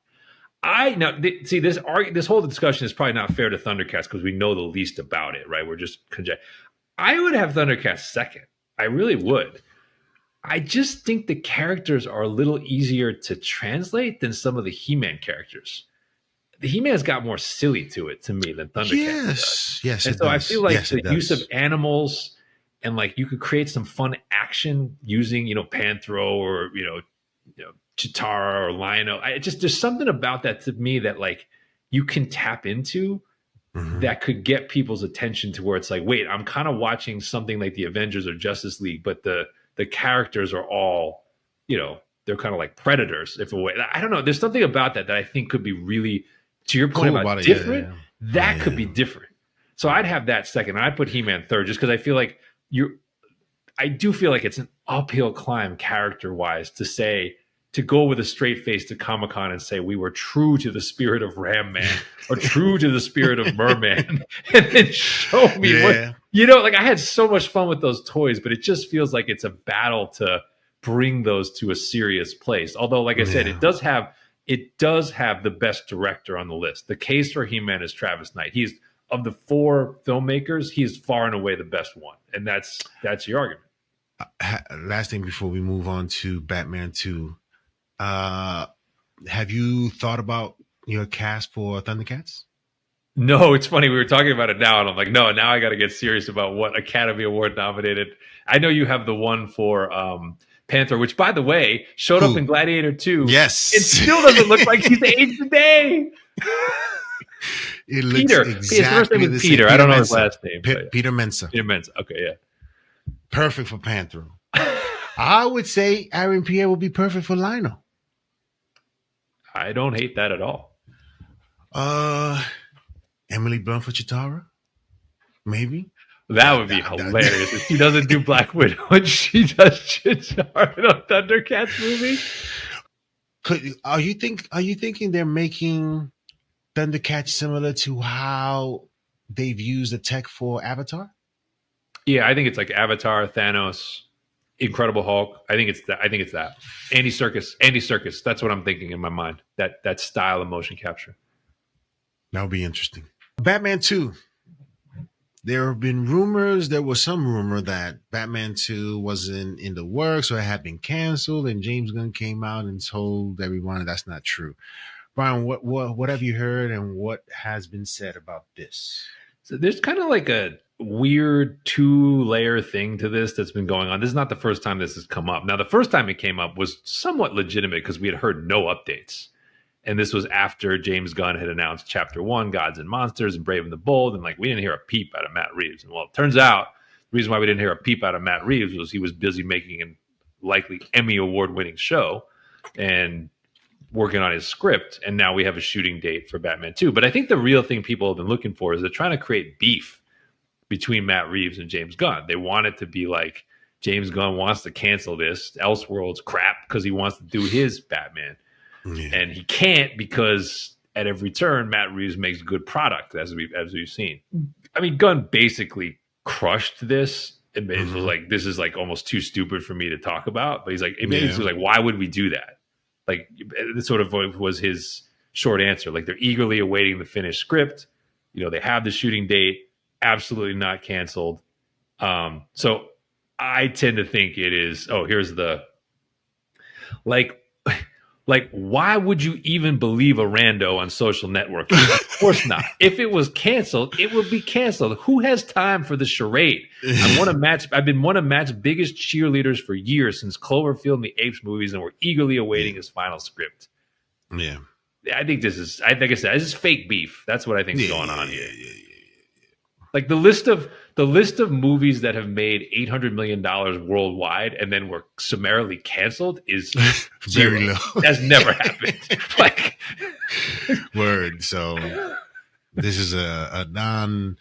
This whole discussion is probably not fair to Thundercats because we know the least about it, right? We're just I would have Thundercats second. I really would. I just think the characters are a little easier to translate than some of the He-Man characters. The He-Man's got more silly to it to me than Thundercats does. Yes. And so I feel like the use of animals and like you could create some fun action using, Panthro or, Chitara or Lion-O. There's something about that to me that like you can tap into that could get people's attention to where it's like, wait, I'm kind of watching something like the Avengers or Justice League, but the characters are all, they're kind of like predators. If a way, I don't know. There's something about that I think could be really, to your point about different, that could be different. So I'd have that second. I'd put He-Man third just because I feel like I do feel like it's an uphill climb character-wise to go with a straight face to Comic-Con and say we were true to the spirit of Ram Man or true to the spirit of Merman and then show me what, like I had so much fun with those toys, but it just feels like it's a battle to bring those to a serious place. Although, like I said, it does have the best director on the list. The case for He-Man is Travis Knight. He's of the 4 filmmakers, he's far and away the best one. And that's your argument. Last thing before we move on to Batman 2. Have you thought about your cast for Thundercats? No, it's funny. We were talking about it now, and I'm like, no, now I got to get serious about what Academy Award nominated. I know you have the one for Panther, which, by the way, showed up in Gladiator 2. Yes. It still doesn't look like he's aged a day. It looks Peter. exactly his first name is Peter. I don't know his last name. Peter Mensa. Peter Mensa. Okay, yeah. Perfect for Panther. I would say Aaron Pierre would be perfect for Lionel. I don't hate that at all. Emily Blunt for Chitara? Maybe. That would be hilarious if she doesn't do Black Widow and she does Chitara in a Thundercats movie. Are you thinking they're making Thundercats similar to how they've used the tech for Avatar? Yeah, I think it's like Avatar, Thanos, Incredible Hulk. I think it's that. Andy Serkis. That's what I'm thinking in my mind. That style of motion capture. That would be interesting. Batman 2. There have been rumors. There was some rumor that Batman 2 wasn't in the works or it had been canceled, and James Gunn came out and told everyone that's not true. Brian, what have you heard and what has been said about this? So there's kind of like a weird 2-layer thing to this that's been going on. This is not the first time this has come up. Now, the first time it came up was somewhat legitimate because we had heard no updates. And this was after James Gunn had announced Chapter 1, Gods and Monsters, and Brave and the Bold. And like, we didn't hear a peep out of Matt Reeves. And well, it turns out the reason why we didn't hear a peep out of Matt Reeves was he was busy making a likely Emmy award-winning show and working on his script. And now we have a shooting date for Batman 2. But I think the real thing people have been looking for is they're trying to create beef between Matt Reeves and James Gunn. They want it to be like James Gunn wants to cancel this Elseworlds crap because he wants to do his Batman. Yeah. And he can't because at every turn, Matt Reeves makes good product, as we've seen. I mean, Gunn basically crushed this. It was like, this is like almost too stupid for me to talk about. But he's like, it was like, why would we do that? Like, this sort of was his short answer. Like, they're eagerly awaiting the finished script. You know, they have the shooting date, absolutely not canceled. So I tend to think it is, here's the, like, why would you even believe a rando on social network? Of course not. If it was canceled, it would be canceled. Who has time for the charade? I've been one of Matt's biggest cheerleaders for years, since Cloverfield and the Apes movies, and we're eagerly awaiting his final script. Yeah. I think this is, like I said, this is fake beef. That's what I think is going on here. Like the list of movies that have made $800 million worldwide and then were summarily canceled is very low. That's never happened. Like, word. So this is a non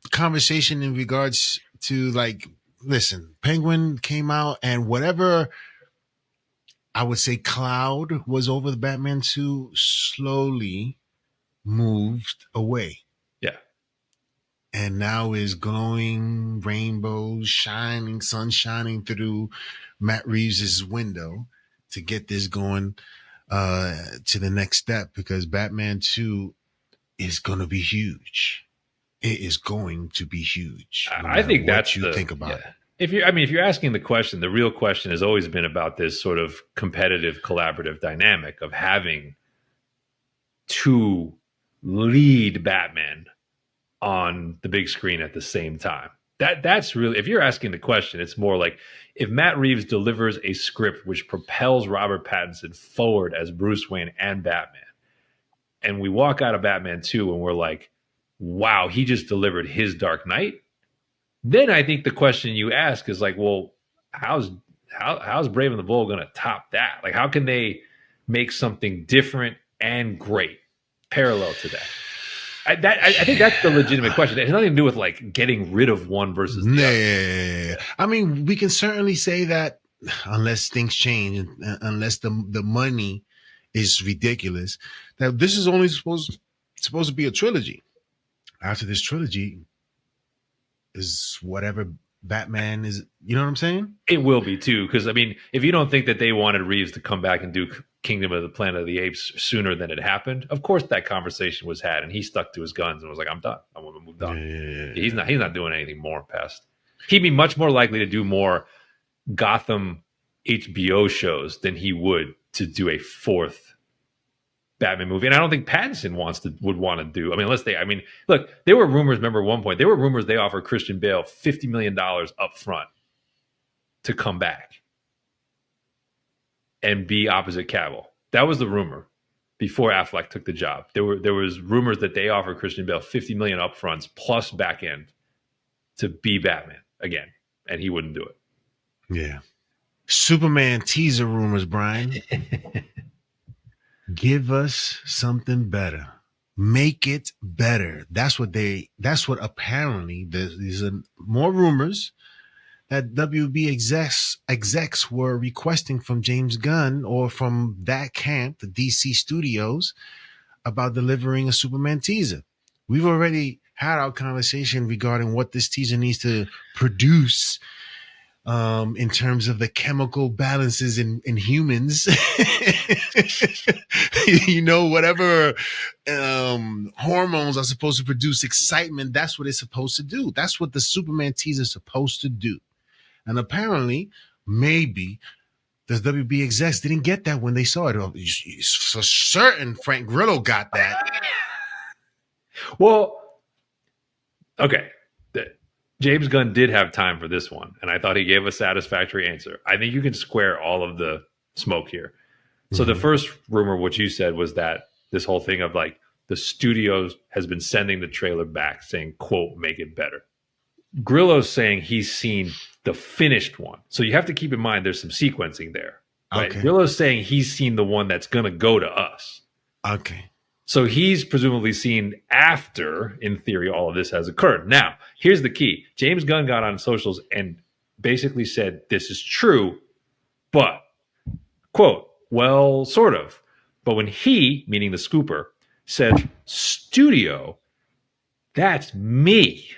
conversation in regards to, like, listen, Penguin came out and whatever I would say cloud was over the Batman 2 slowly moved away. Yeah. And now is glowing rainbows, shining, sun shining through Matt Reeves' window to get this going to the next step, because Batman 2 is going to be huge. It is going to be huge. No I think that's what you think about it. If you're asking the question, the real question has always been about this sort of competitive, collaborative dynamic of having two lead Batman on the big screen at the same time. That's really, if you're asking the question, it's more like if Matt Reeves delivers a script which propels Robert Pattinson forward as Bruce Wayne and Batman, and we walk out of Batman 2 and we're like, wow, he just delivered his Dark Knight. Then I think the question you ask is like, well, how's Brave and the Bold going to top that? Like, how can they make something different and great parallel to that? I think that's the legitimate question. It has nothing to do with like getting rid of one versus the other. I mean, we can certainly say that unless things change, unless the money is ridiculous, that this is only supposed to be a trilogy. After this trilogy is whatever Batman is, you know what I'm saying? It will be too, because I mean, if you don't think that they wanted Reeves to come back and do Kingdom of the Planet of the Apes sooner than it happened, of course that conversation was had, and he stuck to his guns and was like, "I'm done. I want to move on." Yeah. He's not doing anything more past. He'd be much more likely to do more Gotham HBO shows than he would to do a fourth Batman movie. And I don't think Pattinson would want to do. I mean, look, there were rumors. Remember, at one point there were rumors they offered Christian Bale $50 million up front to come back and be opposite Cavill. That was the rumor before Affleck took the job. There was rumors that they offered Christian Bale $50 million up fronts plus back end to be Batman again, and he wouldn't do it. Yeah. Superman teaser rumors, Brian. Give us something better. Make it better. That's what apparently, these are more rumors that WB execs were requesting from James Gunn or from that camp, the DC studios, about delivering a Superman teaser. We've already had our conversation regarding what this teaser needs to produce in terms of the chemical balances in humans. Whatever hormones are supposed to produce excitement, that's what it's supposed to do. That's what the Superman teaser is supposed to do. And apparently, maybe the WB execs didn't get that when they saw it. For certain, Frank Grillo got that. Well, okay. James Gunn did have time for this one, and I thought he gave a satisfactory answer. I think you can square all of the smoke here. So the first rumor, what you said, was that this whole thing of like the studios has been sending the trailer back saying, quote, make it better. Grillo's saying he's seen the finished one. So you have to keep in mind there's some sequencing there. Right? Okay. Grillo's saying he's seen the one that's going to go to us. Okay. So he's presumably seen after, in theory, all of this has occurred. Now, here's the key. James Gunn got on socials and basically said, this is true, but, quote, well, sort of. But when he, meaning the scooper, said, studio, that's me.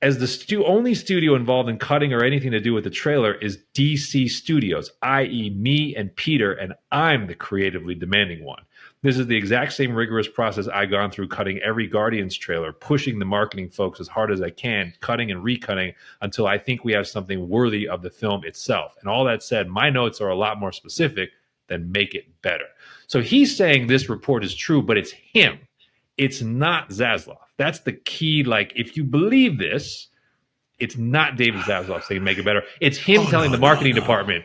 As the only studio involved in cutting or anything to do with the trailer is DC Studios, i.e. me and Peter, and I'm the creatively demanding one. This is the exact same rigorous process I've gone through cutting every Guardians trailer, pushing the marketing folks as hard as I can, cutting and recutting until I think we have something worthy of the film itself. And all that said, my notes are a lot more specific than make it better. So he's saying this report is true, but it's him. It's not Zaslav. That's the key. Like, if you believe this, it's not David Zaslav saying make it better. It's him telling the marketing department,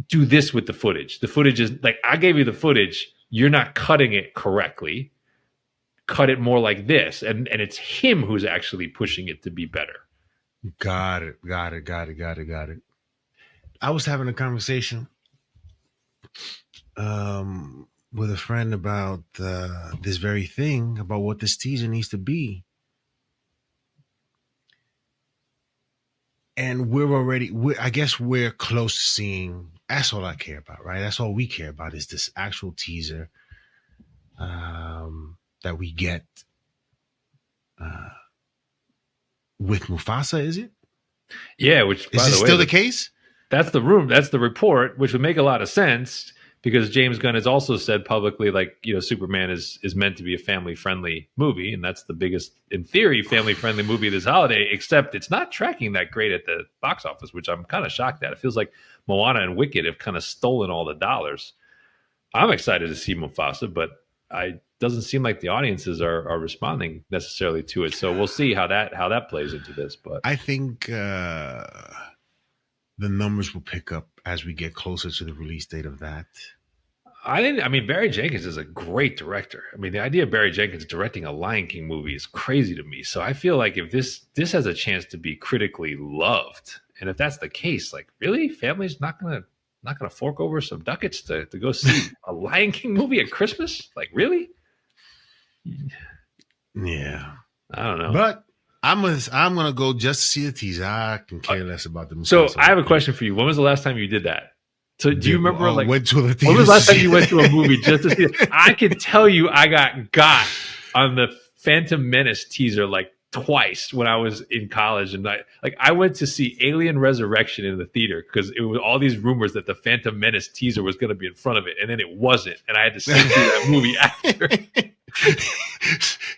do this with the footage. The footage is like, I gave you the footage. You're not cutting it correctly. Cut it more like this. And it's him who's actually pushing it to be better. Got it. I was having a conversation with a friend about this very thing, about what this teaser needs to be. And I guess we're close to seeing, that's all I care about, right? That's all we care about is this actual teaser that we get with Mufasa, is it? Yeah, which, by is the it way, still the case? That's the room. That's the report, which would make a lot of sense because James Gunn has also said publicly, like, Superman is meant to be a family-friendly movie, and that's the biggest, in theory, family-friendly movie this holiday, except it's not tracking that great at the box office, which I'm kind of shocked at. It feels like Moana and Wicked have kind of stolen all the dollars. I'm excited to see Mufasa, but it doesn't seem like the audiences are responding necessarily to it. So we'll see how that plays into this. But I think the numbers will pick up as we get closer to the release date of that. Barry Jenkins is a great director. I mean, the idea of Barry Jenkins directing a Lion King movie is crazy to me. So I feel like if this has a chance to be critically loved, and if that's the case, like, really, family's not gonna fork over some ducats to go see a Lion King movie at Christmas? Like, really? Yeah, I don't know. But I'm gonna go just to see the teaser. I can care less about the movie. So I have a question for you. When was the last time you did that? So do you remember went to the theater? When was the last time you went to a movie just to see it? I can tell you I got on the Phantom Menace teaser like twice when I was in college, and I went to see Alien Resurrection in the theater because it was all these rumors that the Phantom Menace teaser was going to be in front of it, and then it wasn't, and I had to sit through that movie after.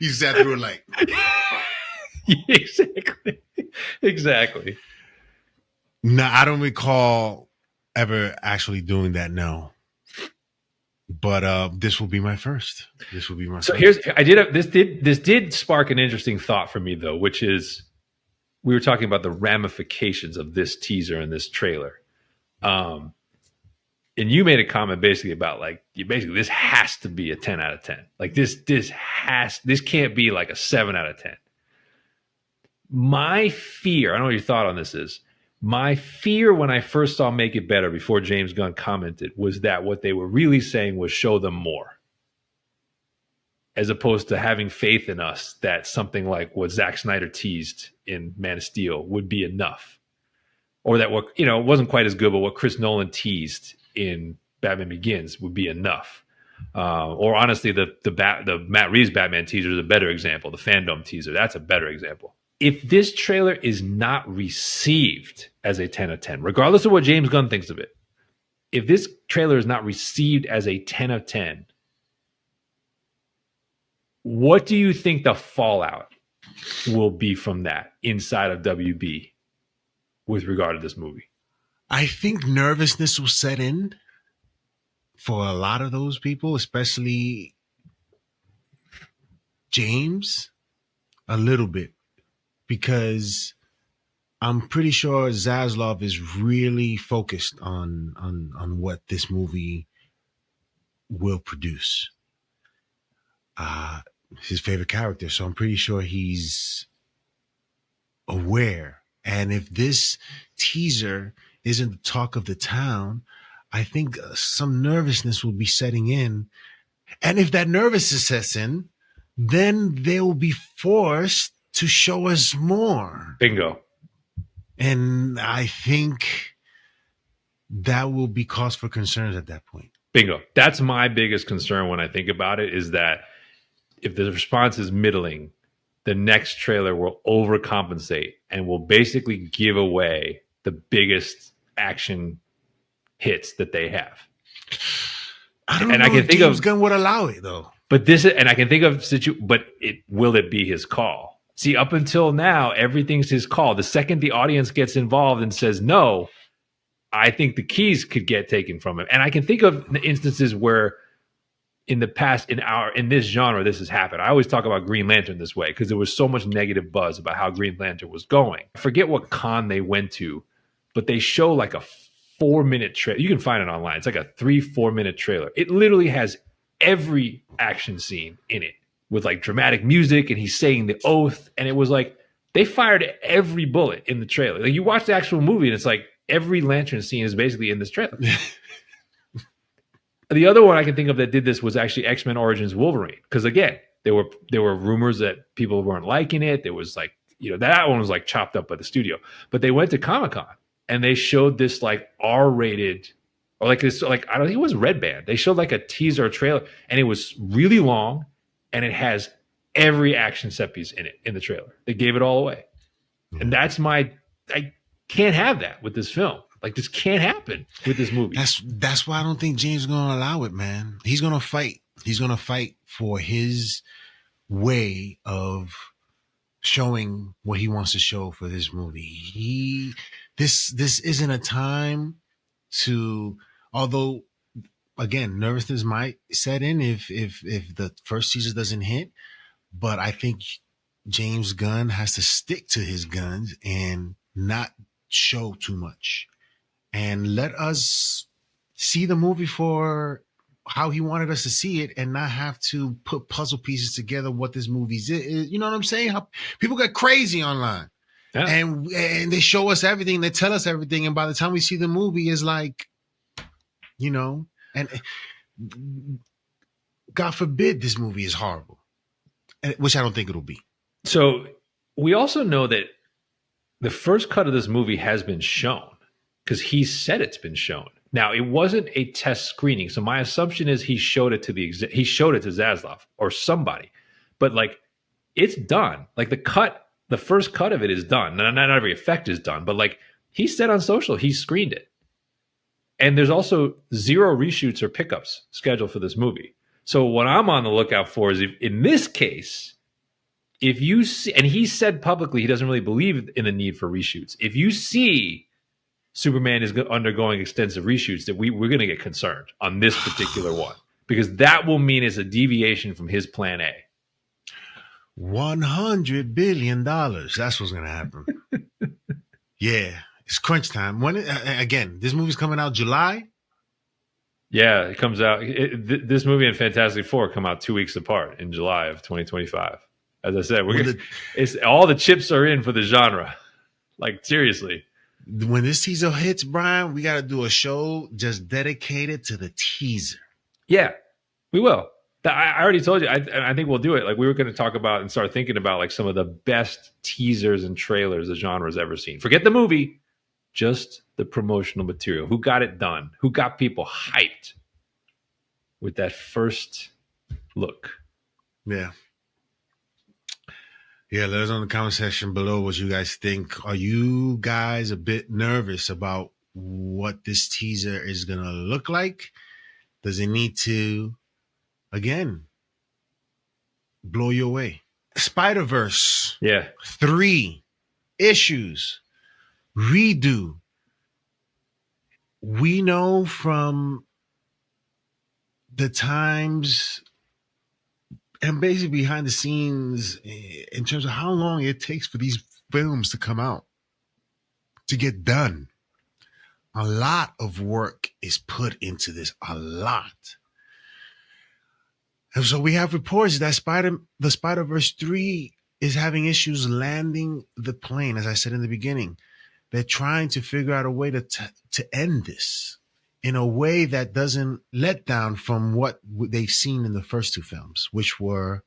You sat through it like exactly. No, I don't recall ever actually doing that. No, but this will be my first. This will be my. So first. This did spark an interesting thought for me though, which is we were talking about the ramifications of this teaser and this trailer, and you made a comment basically about this has to be a 10 out of 10. Like this can't be like a 7 out of 10. My fear, I don't know what your thought on this is. My fear when I first saw Make It Better before James Gunn commented was that what they were really saying was show them more. as opposed to having faith in us that something like what Zack Snyder teased in Man of Steel would be enough, or that what it wasn't quite as good, but what Chris Nolan teased in Batman Begins would be enough. Or honestly, the Matt Reeves Batman teaser is a better example. The fandom teaser, that's a better example. If this trailer is not received as a 10 of 10, regardless of what James Gunn thinks of it, if this trailer is not received as a 10 of 10, what do you think the fallout will be from that inside of WB with regard to this movie? I think nervousness will set in for a lot of those people, especially James, a little bit, because I'm pretty sure Zaslav is really focused on what this movie will produce. His favorite character, so I'm pretty sure he's aware. And if this teaser isn't the talk of the town, I think some nervousness will be setting in. And if that nervousness sets in, then they will be forced to show us more. Bingo. And I think that will be cause for concerns at that point. Bingo. That's my biggest concern when I think about it, is that if the response is middling, the next trailer will overcompensate and will basically give away the biggest action hits that they have. I don't know if James Gunn would allow it, though. But I can think of will it be his call? See, up until now, everything's his call. The second the audience gets involved and says no, I think the keys could get taken from him. And I can think of instances where in the past, in this genre, this has happened. I always talk about Green Lantern this way because there was so much negative buzz about how Green Lantern was going. I forget what con they went to, but they show like a 4-minute trailer. You can find it online. It's like a 3-4 minute trailer. It literally has every action scene in it with like dramatic music, and he's saying the oath. And it was like they fired every bullet in the trailer. Like you watch the actual movie, and it's like every Lantern scene is basically in this trailer. The other one I can think of that did this was actually X-Men Origins Wolverine. Because again, there were rumors that people weren't liking it. There was like, that one was like chopped up by the studio. But they went to Comic-Con and they showed this like R-rated, or like this, like, I don't think it was Red Band. They showed like a teaser trailer, and it was really long, and it has every action set piece in it in the trailer. They gave it all away. And that's I can't have that with this film. Like, this can't happen with this movie. That's why I don't think James is going to allow it, man. He's going to fight. He's going to fight for his way of showing what he wants to show for this movie. This isn't a time to, although, again, nervousness might set in if the first teaser doesn't hit. But I think James Gunn has to stick to his guns and not show too much. And let us see the movie for how he wanted us to see it, and not have to put puzzle pieces together what this movie is. You know what I'm saying? How people get crazy online, and they show us everything, they tell us everything, and by the time we see the movie, is like, and God forbid this movie is horrible, which I don't think it'll be. So we also know that the first cut of this movie has been shown, because he said it's been shown. Now, it wasn't a test screening, so my assumption is he showed it to Zaslav or somebody. But like, it's done. Like the first cut of it is done. Not every effect is done, but like he said on social, he screened it. And there's also 0 reshoots or pickups scheduled for this movie. So what I'm on the lookout for is, if in this case, if you see, and he said publicly he doesn't really believe in the need for reshoots. If you see Superman is undergoing extensive reshoots, that we're going to get concerned on this particular one, because that will mean it's a deviation from his plan A. $100 billion. That's what's going to happen. Yeah, it's crunch time. Again, this movie's coming out July. Yeah, it comes out. This movie and Fantastic Four come out 2 weeks apart in July of 2025. As I said, it's all the chips are in for the genre. Like, seriously. When this teaser hits, Brian, we got to do a show just dedicated to the teaser. Yeah, we will. I already told you. I think we'll do it. Like we were going to talk about and start thinking about like some of the best teasers and trailers the genre's ever seen. Forget the movie, just the promotional material. Who got it done? Who got people hyped with that first look? Yeah. Yeah, let us know in the comment section below what you guys think. Are you guys a bit nervous about what this teaser is going to look like? Does it need to, again, blow you away? Spiderverse. Yeah. 3 issues. Redo. We know from the times and basically behind the scenes in terms of how long it takes for these films to come out, to get done. A lot of work is put into this, a lot. And so we have reports that the Spider-Verse 3 is having issues landing the plane. As I said in the beginning, they're trying to figure out a way to end this in a way that doesn't let down from what they've seen in the first 2 films, which were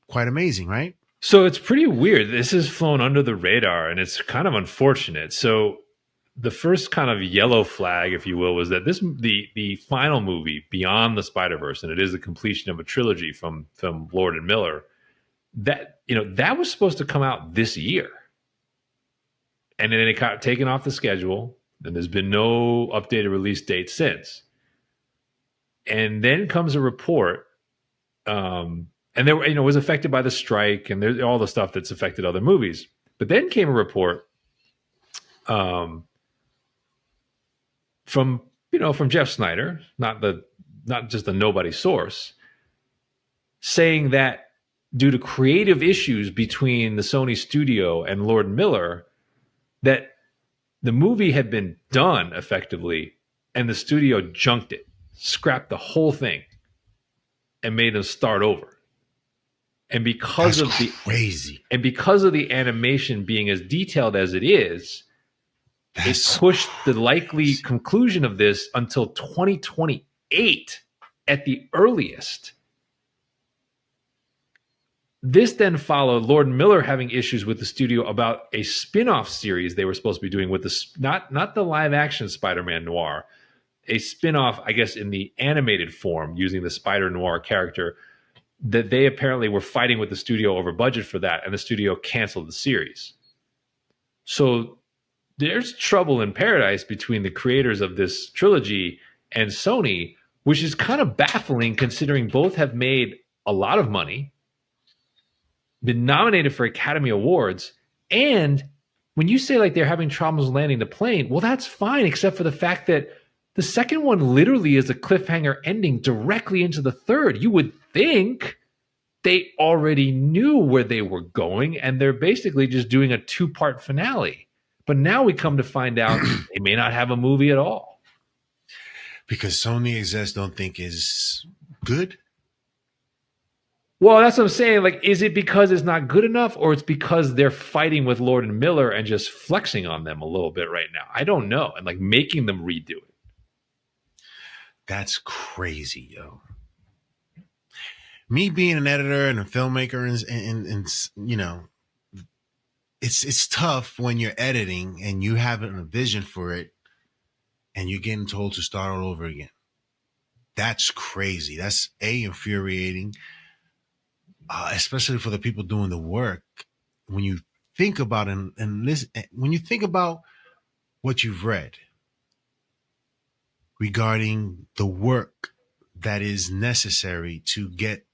quite amazing, right? So it's pretty weird. This has flown under the radar, and it's kind of unfortunate. So the first kind of yellow flag, if you will, was that the final movie, Beyond the Spider-Verse, and it is the completion of a trilogy from Lord and Miller, that was supposed to come out this year. And then it got taken off the schedule, and there's been no updated release date since. And then comes a report, and there, it was affected by the strike, and there's all the stuff that's affected other movies. But then came a report, from Jeff Snyder, not just a nobody source, saying that due to creative issues between the Sony studio and Lord and Miller, that the movie had been done effectively, and the studio junked it, scrapped the whole thing, and made them start over. And because That's crazy. And because of the animation being as detailed as it is, it pushed the likely conclusion of this until 2028 at the earliest. This then followed Lord and Miller having issues with the studio about a spin-off series they were supposed to be doing with not the live-action Spider-Man Noir, a spin-off, I guess, in the animated form using the Spider-Noir character, that they apparently were fighting with the studio over budget for that, and the studio canceled the series. So there's trouble in paradise between the creators of this trilogy and Sony, which is kind of baffling considering both have made a lot of money, been nominated for Academy Awards, and when you say like they're having troubles landing the plane, well, that's fine, except for the fact that the second one literally is a cliffhanger ending directly into the third. You would think they already knew where they were going, and they're basically just doing a 2-part finale. But now we come to find out they may not have a movie at all. Because Sony execs don't think is good? Well, that's what I'm saying. Like, is it because it's not good enough, or it's because they're fighting with Lord and Miller and just flexing on them a little bit right now? I don't know. And like making them redo it. That's crazy, yo. Me being an editor and a filmmaker, and it's tough when you're editing and you have a vision for it and you're getting told to start all over again. That's crazy. That's infuriating, especially for the people doing the work. When you think about it and listen, when you think about what you've read regarding the work that is necessary to get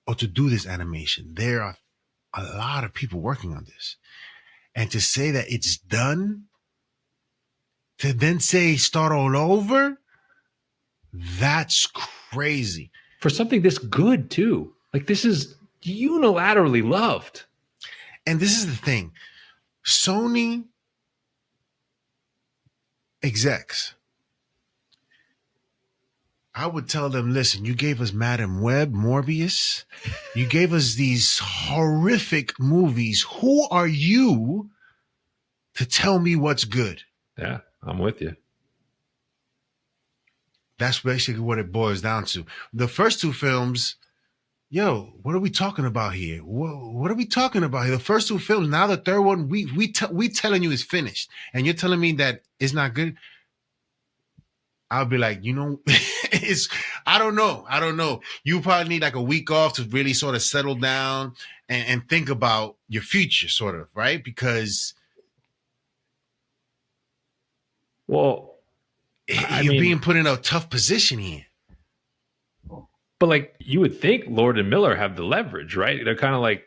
or to do this animation, there are a lot of people working on this. And to say that it's done, to then say start all over, that's crazy. For something this good, too. Like, this is unilaterally loved. And this is the thing. Sony execs, I would tell them, listen, you gave us Madam Web, Morbius. You gave us these horrific movies. Who are you to tell me what's good? Yeah, I'm with you. That's basically what it boils down to. The first two films, yo, what are we talking about here? What are we talking about here? The first two films. Now the third one, we telling you is finished, and you're telling me that it's not good. I'll be like, it's I don't know. You probably need like a week off to really sort of settle down and think about your future, sort of, right? Because you're being put in a tough position here. But like you would think Lord and Miller have the leverage, right? They're kind of like,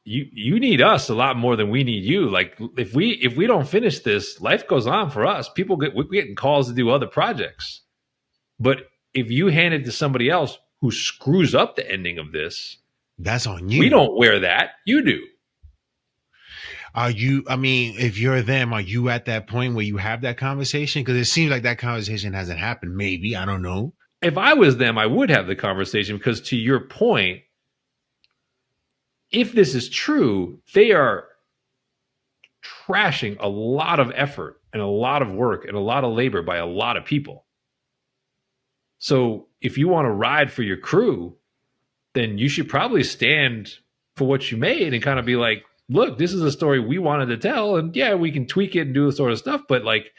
you need us a lot more than we need you. Like if we don't finish this, life goes on for us. We're getting calls to do other projects. But if you hand it to somebody else who screws up the ending of this, that's on you. We don't wear that. You do. If you're them, are you at that point where you have that conversation? Because it seems like that conversation hasn't happened. Maybe, I don't know. If I was them, I would have the conversation because to your point, if this is true, they are trashing a lot of effort and a lot of work and a lot of labor by a lot of people. So if you want to ride for your crew, then you should probably stand for what you made and kind of be like, look, this is a story we wanted to tell. And yeah, we can tweak it and do this sort of stuff. But like,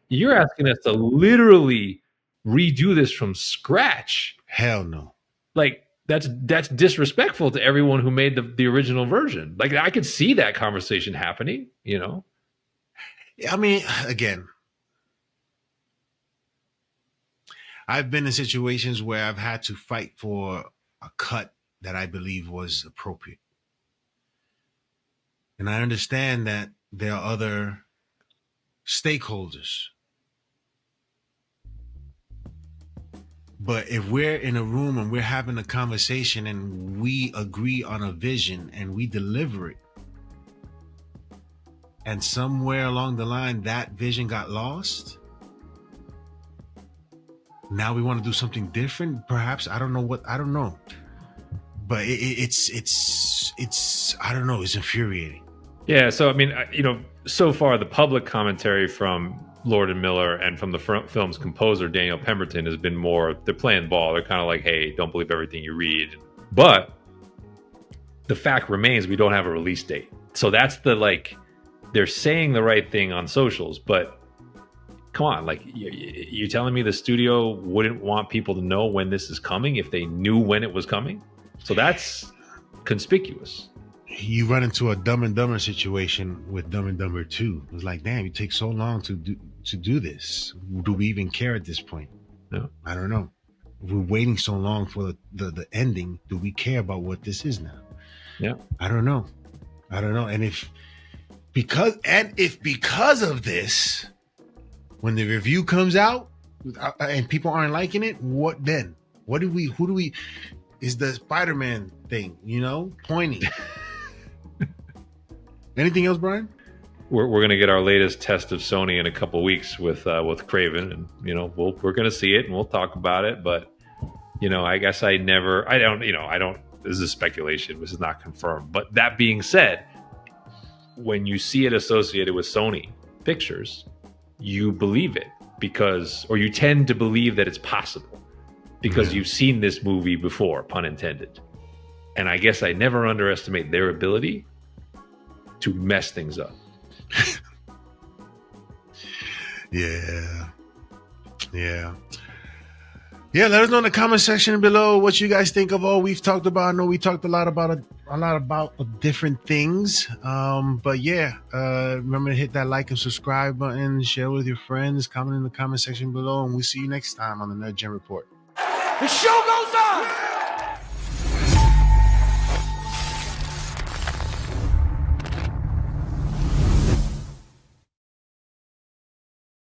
you're asking us to literally redo this from scratch. Hell no. Like, that's disrespectful to everyone who made the original version. Like, I could see that conversation happening, I mean, again, I've been in situations where I've had to fight for a cut that I believe was appropriate. And I understand that there are other stakeholders. But if we're in a room and we're having a conversation and we agree on a vision and we deliver it, and somewhere along the line that vision got lost, now we want to do something different, perhaps. I don't know. But it's I don't know, it's infuriating. Yeah, so I mean, so far the public commentary from Lord and Miller and from the film's composer Daniel Pemberton has been more, they're playing ball. They're kind of like, hey, don't believe everything you read. But the fact remains, we don't have a release date. So that's they're saying the right thing on socials, but come on, like you're telling me the studio wouldn't want people to know when this is coming if they knew when it was coming? So that's conspicuous. You run into a Dumb and Dumber situation with Dumb and Dumber 2. It was like, damn, you take so long to do this. Do we even care at this point? No. I don't know. If we're waiting so long for the ending, do we care about what this is now? Yeah. I don't know. And if because of this, when the review comes out and people aren't liking it, what then? Who do we is the Spider-Man thing, pointing. Anything else, Brian? We're going to get our latest test of Sony in a couple of weeks with Craven, and we're going to see it and we'll talk about it. But I guess I don't. This is speculation. This is not confirmed. But that being said, when you see it associated with Sony Pictures, you believe it or you tend to believe that it's possible because you've seen this movie before, pun intended. And I guess I never underestimate their ability to mess things up. Yeah. Let us know in the comment section below what you guys think of all we've talked about. I know we talked a lot about different things. But yeah, remember to hit that like and subscribe button, share with your friends, comment in the comment section below, and we'll see you next time on the Nerd Gen Report. The show goes on!